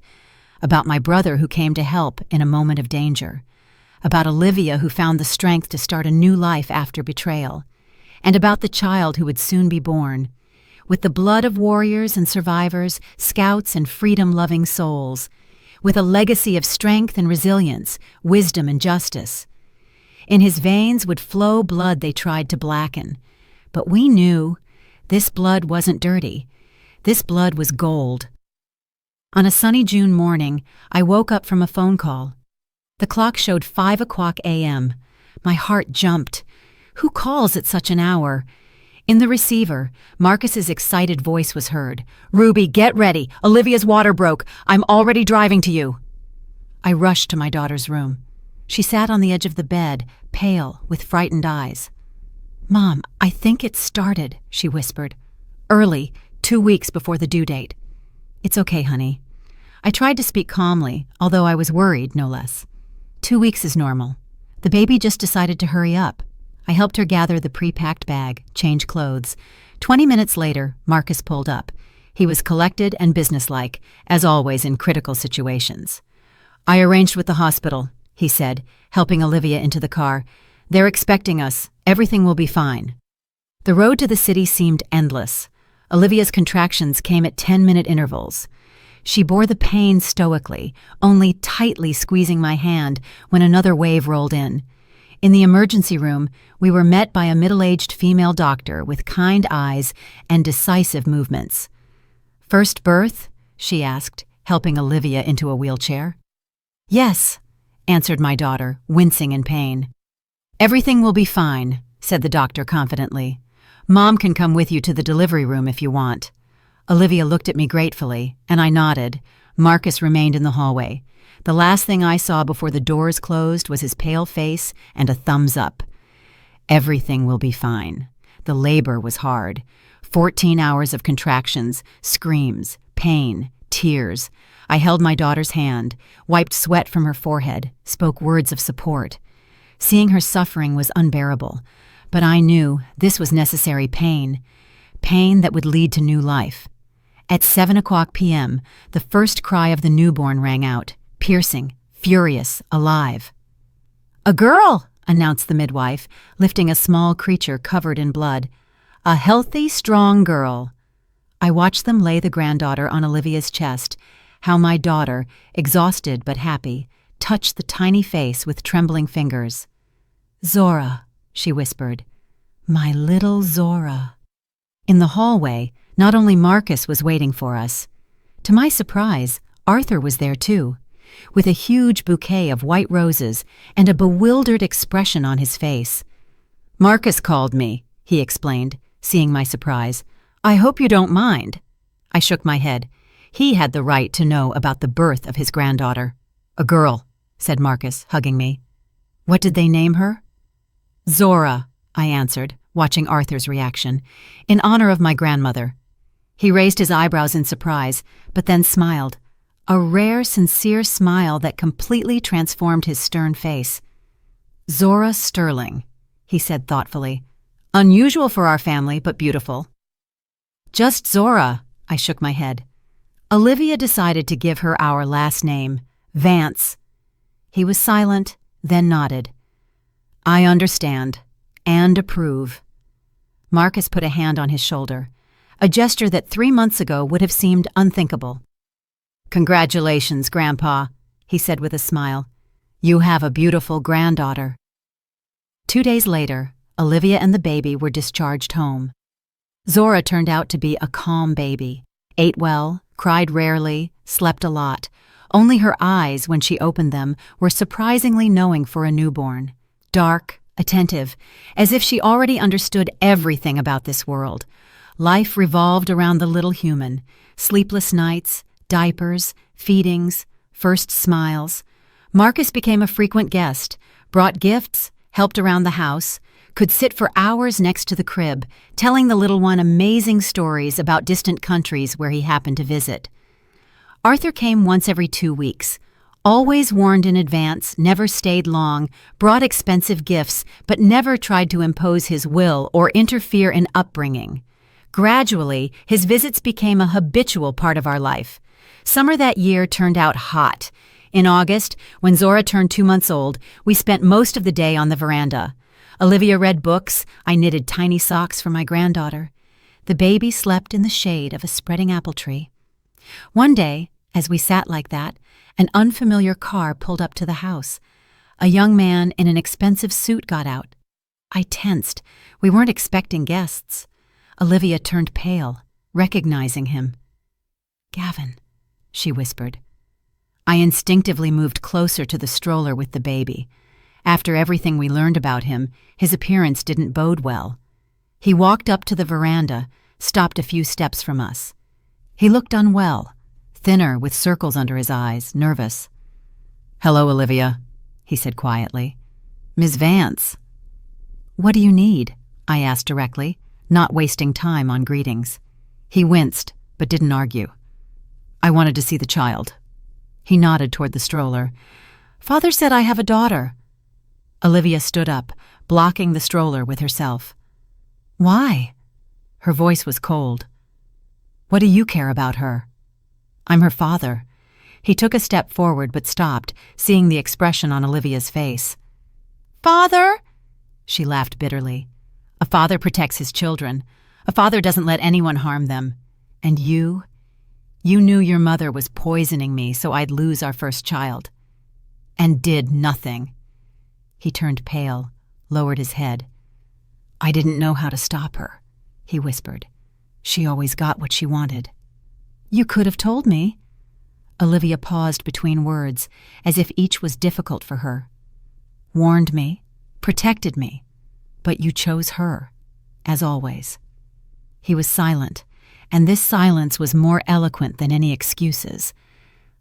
about my brother who came to help in a moment of danger, about Olivia who found the strength to start a new life after betrayal, and about the child who would soon be born, with the blood of warriors and survivors, scouts and freedom-loving souls, with a legacy of strength and resilience, wisdom and justice. In his veins would flow blood they tried to blacken, but we knew this blood wasn't dirty. This blood was gold. On a sunny June morning, I woke up from a phone call. The clock showed 5:00 a.m. My heart jumped. Who calls at such an hour? In the receiver, Marcus's excited voice was heard. "Ruby, get ready. Olivia's water broke. I'm already driving to you." I rushed to my daughter's room. She sat on the edge of the bed, pale, with frightened eyes. "Mom, I think it started," she whispered. "Early, 2 weeks before the due date." "It's okay, honey." I tried to speak calmly, although I was worried, no less. 2 weeks is normal. The baby just decided to hurry up. I helped her gather the pre-packed bag, change clothes. 20 minutes later, Marcus pulled up. He was collected and businesslike, as always in critical situations. "I arranged with the hospital," he said, helping Olivia into the car. "They're expecting us. Everything will be fine." The road to the city seemed endless. Olivia's contractions came at 10-minute intervals. She bore the pain stoically, only tightly squeezing my hand when another wave rolled in. In the emergency room, we were met by a middle-aged female doctor with kind eyes and decisive movements. "First birth?" she asked, helping Olivia into a wheelchair. "Yes," answered my daughter, wincing in pain. "Everything will be fine," said the doctor confidently. "Mom can come with you to the delivery room if you want." Olivia looked at me gratefully, and I nodded. Marcus remained in the hallway. The last thing I saw before the doors closed was his pale face and a thumbs up. Everything will be fine. The labor was hard. 14 hours of contractions, screams, pain, tears. I held my daughter's hand, wiped sweat from her forehead, spoke words of support. Seeing her suffering was unbearable, but I knew this was necessary pain that would lead to new life. At 7:00 p.m., the first cry of the newborn rang out, piercing, furious, alive. "A girl!" announced the midwife, lifting a small creature covered in blood. "A healthy, strong girl." I watched them lay the granddaughter on Olivia's chest, how my daughter, exhausted but happy, touched the tiny face with trembling fingers. "Zora," she whispered. "My little Zora." In the hallway, not only Marcus was waiting for us. To my surprise, Arthur was there too, with a huge bouquet of white roses and a bewildered expression on his face. "Marcus called me," he explained, seeing my surprise. "I hope you don't mind." I shook my head. He had the right to know about the birth of his granddaughter. "A girl," said Marcus, hugging me. "What did they name her?" "Zora," I answered, watching Arthur's reaction, "in honor of my grandmother." He raised his eyebrows in surprise, but then smiled. A rare, sincere smile that completely transformed his stern face. "Zora Sterling," he said thoughtfully. "Unusual for our family, but beautiful." "Just Zora," I shook my head. "Olivia decided to give her our last name, Vance." He was silent, then nodded. "I understand, and approve." Marcus put a hand on his shoulder, a gesture that 3 months ago would have seemed unthinkable. "Congratulations, Grandpa," he said with a smile. "You have a beautiful granddaughter." 2 days later, Olivia and the baby were discharged home. Zora turned out to be a calm baby, ate well, cried rarely, slept a lot. Only her eyes, when she opened them, were surprisingly knowing for a newborn. Dark, attentive, as if she already understood everything about this world. Life revolved around the little human. Sleepless nights, diapers, feedings, first smiles. Marcus became a frequent guest, brought gifts, helped around the house, could sit for hours next to the crib, telling the little one amazing stories about distant countries where he happened to visit. Arthur came once every 2 weeks, always warned in advance, never stayed long, brought expensive gifts, but never tried to impose his will or interfere in upbringing. Gradually, his visits became a habitual part of our life. Summer that year turned out hot. In August, when Zora turned 2 months old, we spent most of the day on the veranda. Olivia read books, I knitted tiny socks for my granddaughter. The baby slept in the shade of a spreading apple tree. One day, as we sat like that, an unfamiliar car pulled up to the house. A young man in an expensive suit got out. I tensed. We weren't expecting guests. Olivia turned pale, recognizing him. "Gavin," she whispered. I instinctively moved closer to the stroller with the baby. After everything we learned about him, his appearance didn't bode well. He walked up to the veranda, stopped a few steps from us. He looked unwell, thinner with circles under his eyes, nervous. "Hello, Olivia," he said quietly. "Miss Vance." "What do you need?" I asked directly, not wasting time on greetings. He winced, but didn't argue. "I wanted to see the child." He nodded toward the stroller. "Father said I have a daughter." Olivia stood up, blocking the stroller with herself. "Why?" Her voice was cold. "What do you care about her?" "I'm her father." He took a step forward but stopped, seeing the expression on Olivia's face. "Father?" She laughed bitterly. "A father protects his children. A father doesn't let anyone harm them. And you knew your mother was poisoning me so I'd lose our first child. And did nothing." He turned pale, lowered his head. "I didn't know how to stop her," he whispered. "She always got what she wanted." "You could have told me." Olivia paused between words, as if each was difficult for her. "Warned me, protected me, but you chose her, as always." He was silent, and this silence was more eloquent than any excuses.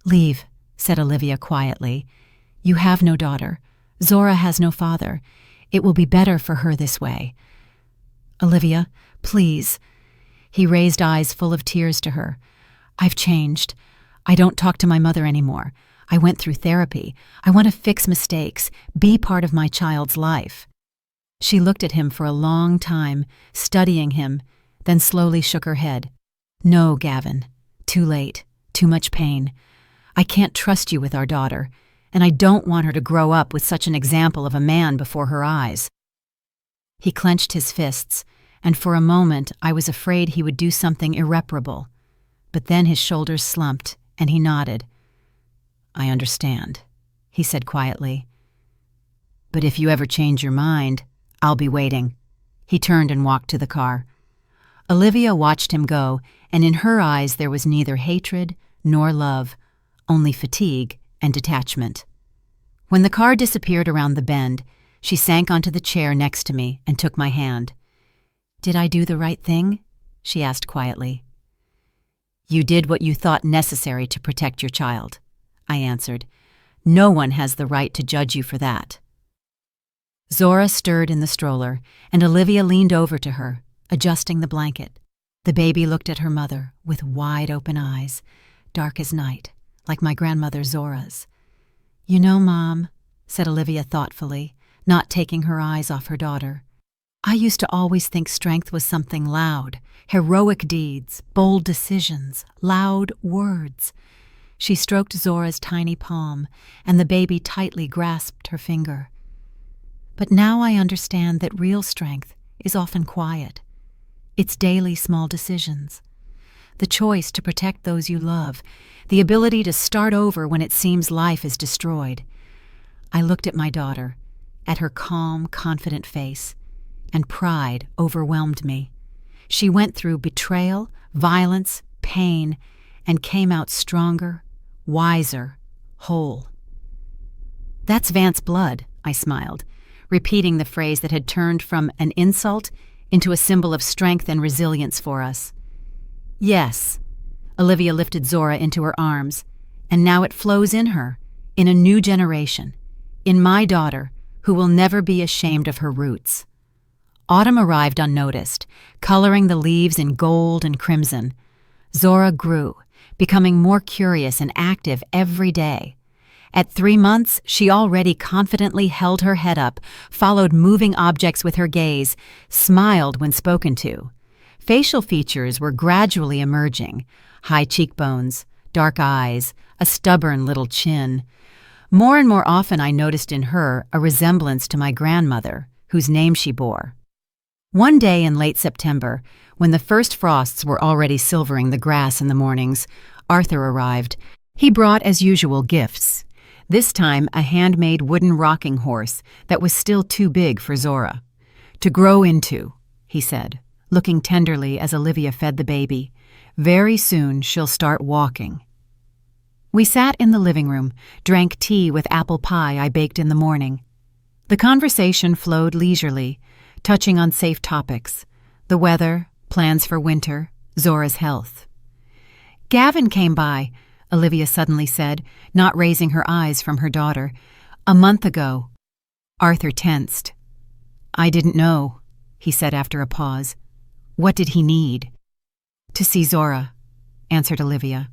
"Leave," said Olivia quietly. "You have no daughter. Zora has no father. It will be better for her this way." "Olivia, please." He raised eyes full of tears to her. "I've changed. I don't talk to my mother anymore. I went through therapy. I want to fix mistakes, be part of my child's life." She looked at him for a long time, studying him, then slowly shook her head. "No, Gavin. Too late. Too much pain. I can't trust you with our daughter, and I don't want her to grow up with such an example of a man before her eyes." He clenched his fists, and for a moment I was afraid he would do something irreparable. But then his shoulders slumped, and he nodded. "I understand," he said quietly. "But if you ever change your mind, I'll be waiting." He turned and walked to the car. Olivia watched him go, and in her eyes there was neither hatred nor love, only fatigue and detachment. When the car disappeared around the bend, she sank onto the chair next to me and took my hand. "Did I do the right thing?" she asked quietly. "You did what you thought necessary to protect your child," I answered. "No one has the right to judge you for that." Zora stirred in the stroller, and Olivia leaned over to her, adjusting the blanket. The baby looked at her mother with wide-open eyes, dark as night, like my grandmother Zora's. "You know, Mom," said Olivia thoughtfully, not taking her eyes off her daughter, "I used to always think strength was something loud, heroic deeds, bold decisions, loud words." She stroked Zora's tiny palm, and the baby tightly grasped her finger. "But now I understand that real strength is often quiet. It's daily small decisions. The choice to protect those you love, the ability to start over when it seems life is destroyed." I looked at my daughter, at her calm, confident face, and pride overwhelmed me. She went through betrayal, violence, pain, and came out stronger, wiser, whole. "That's Vance blood," I smiled, repeating the phrase that had turned from an insult into a symbol of strength and resilience for us. "Yes." Olivia lifted Zora into her arms, and now it flows in her, in a new generation, in my daughter, who will never be ashamed of her roots. Autumn arrived unnoticed, coloring the leaves in gold and crimson. Zora grew, becoming more curious and active every day. At 3 months, she already confidently held her head up, followed moving objects with her gaze, smiled when spoken to. Facial features were gradually emerging: high cheekbones, dark eyes, a stubborn little chin. More and more often I noticed in her a resemblance to my grandmother, whose name she bore. One day in late September, when the first frosts were already silvering the grass in the mornings, Arthur arrived. He brought, as usual, gifts. This time a handmade wooden rocking horse that was still too big for Zora. "To grow into," he said, looking tenderly as Olivia fed the baby. "Very soon she'll start walking." We sat in the living room, drank tea with apple pie I baked in the morning. The conversation flowed leisurely, touching on safe topics: the weather, plans for winter, Zora's health. "Gavin came by," Olivia suddenly said, not raising her eyes from her daughter. "A month ago." Arthur tensed. "I didn't know," he said after a pause. "What did he need?" "To see Zora," answered Olivia.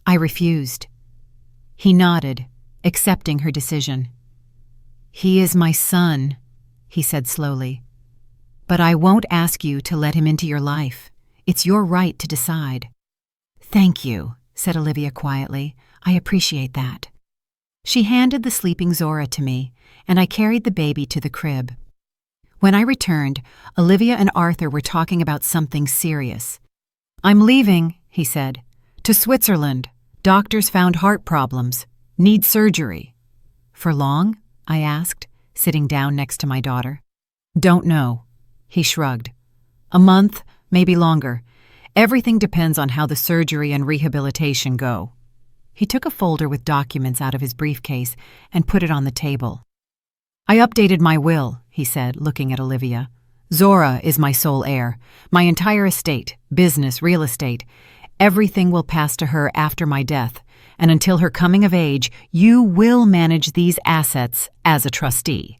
"I refused." He nodded, accepting her decision. "He is my son," he said slowly. "But I won't ask you to let him into your life. It's your right to decide." "Thank you," said Olivia quietly. "I appreciate that." She handed the sleeping Zora to me, and I carried the baby to the crib. When I returned, Olivia and Arthur were talking about something serious. "I'm leaving," he said. "To Switzerland. Doctors found heart problems. Need surgery." "For long?" I asked, sitting down next to my daughter. "Don't know." He shrugged. "A month, maybe longer. Everything depends on how the surgery and rehabilitation go." He took a folder with documents out of his briefcase and put it on the table. "I updated my will," he said, looking at Olivia. "Zora is my sole heir. My entire estate, business, real estate, everything will pass to her after my death, and until her coming of age, you will manage these assets as a trustee."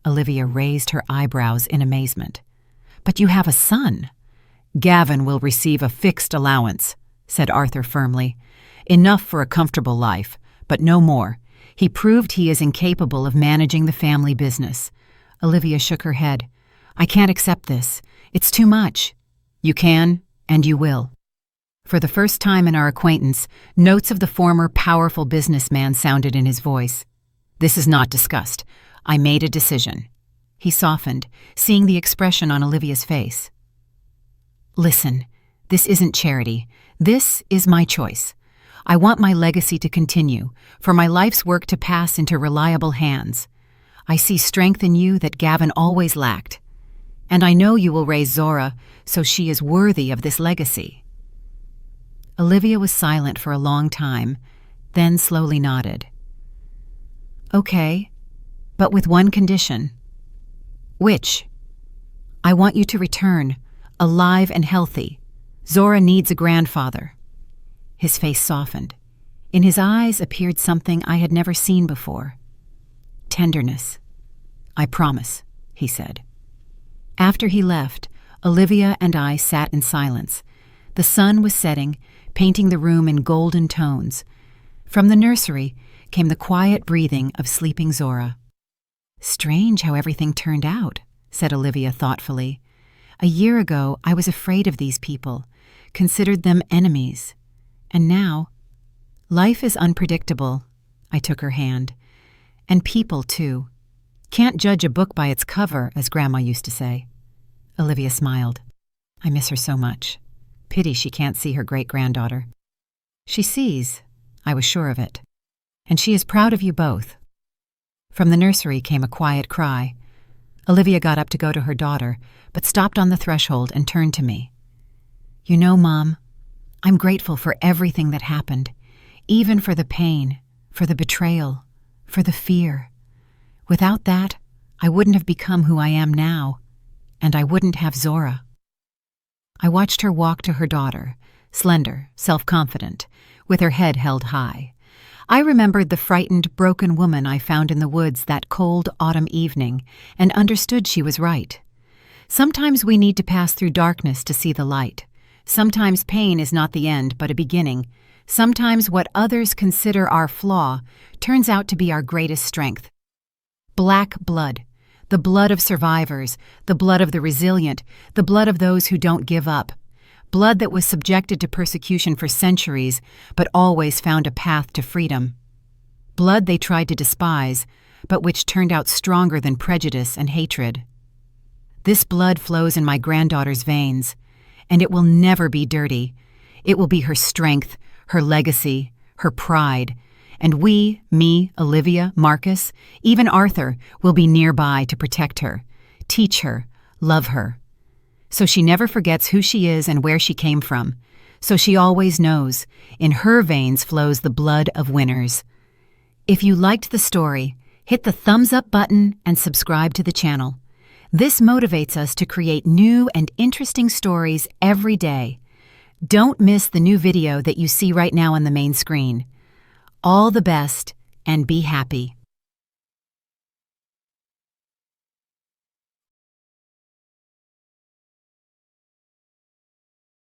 Olivia raised her eyebrows in amazement. "But you have a son." "Gavin will receive a fixed allowance," said Arthur firmly. "Enough for a comfortable life, but no more. He proved he is incapable of managing the family business." Olivia shook her head. "I can't accept this. It's too much." "You can, and you will." For the first time in our acquaintance, notes of the former powerful businessman sounded in his voice. "This is not discussed. I made a decision." He softened, seeing the expression on Olivia's face. "Listen, this isn't charity. This is my choice. I want my legacy to continue, for my life's work to pass into reliable hands. I see strength in you that Gavin always lacked. And I know you will raise Zora, so she is worthy of this legacy." Olivia was silent for a long time, then slowly nodded. "Okay, but with one condition." "Which?" "I want you to return, alive and healthy. Zora needs a grandfather." His face softened. In his eyes appeared something I had never seen before. Tenderness. "I promise," he said. After he left, Olivia and I sat in silence. The sun was setting, painting the room in golden tones. From the nursery came the quiet breathing of sleeping Zora. "Strange how everything turned out," said Olivia thoughtfully. "A year ago I was afraid of these people, considered them enemies. And now, life is unpredictable." I took her hand. "And people, too. Can't judge a book by its cover, as Grandma used to say." Olivia smiled. "I miss her so much. Pity she can't see her great-granddaughter." "She sees. I was sure of it. And she is proud of you both." From the nursery came a quiet cry. Olivia got up to go to her daughter, but stopped on the threshold and turned to me. "You know, Mom, I'm grateful for everything that happened, even for the pain, for the betrayal, for the fear. Without that, I wouldn't have become who I am now, and I wouldn't have Zora." I watched her walk to her daughter, slender, self-confident, with her head held high. I remembered the frightened, broken woman I found in the woods that cold autumn evening and understood she was right. Sometimes we need to pass through darkness to see the light. Sometimes pain is not the end, but a beginning. Sometimes what others consider our flaw turns out to be our greatest strength. Black blood, The blood of survivors, the blood of the resilient, the blood of those who don't give up. Blood that was subjected to persecution for centuries, but always found a path to freedom. Blood they tried to despise, but which turned out stronger than prejudice and hatred. This blood flows in my granddaughter's veins, and it will never be dirty. It will be her strength, her legacy, her pride, and we, me, Olivia, Marcus, even Arthur, will be nearby to protect her, teach her, love her. So she never forgets who she is and where she came from. So she always knows, in her veins flows the blood of winners. If you liked the story, hit the thumbs up button and subscribe to the channel. This motivates us to create new and interesting stories every day. Don't miss the new video that you see right now on the main screen. All the best, and be happy.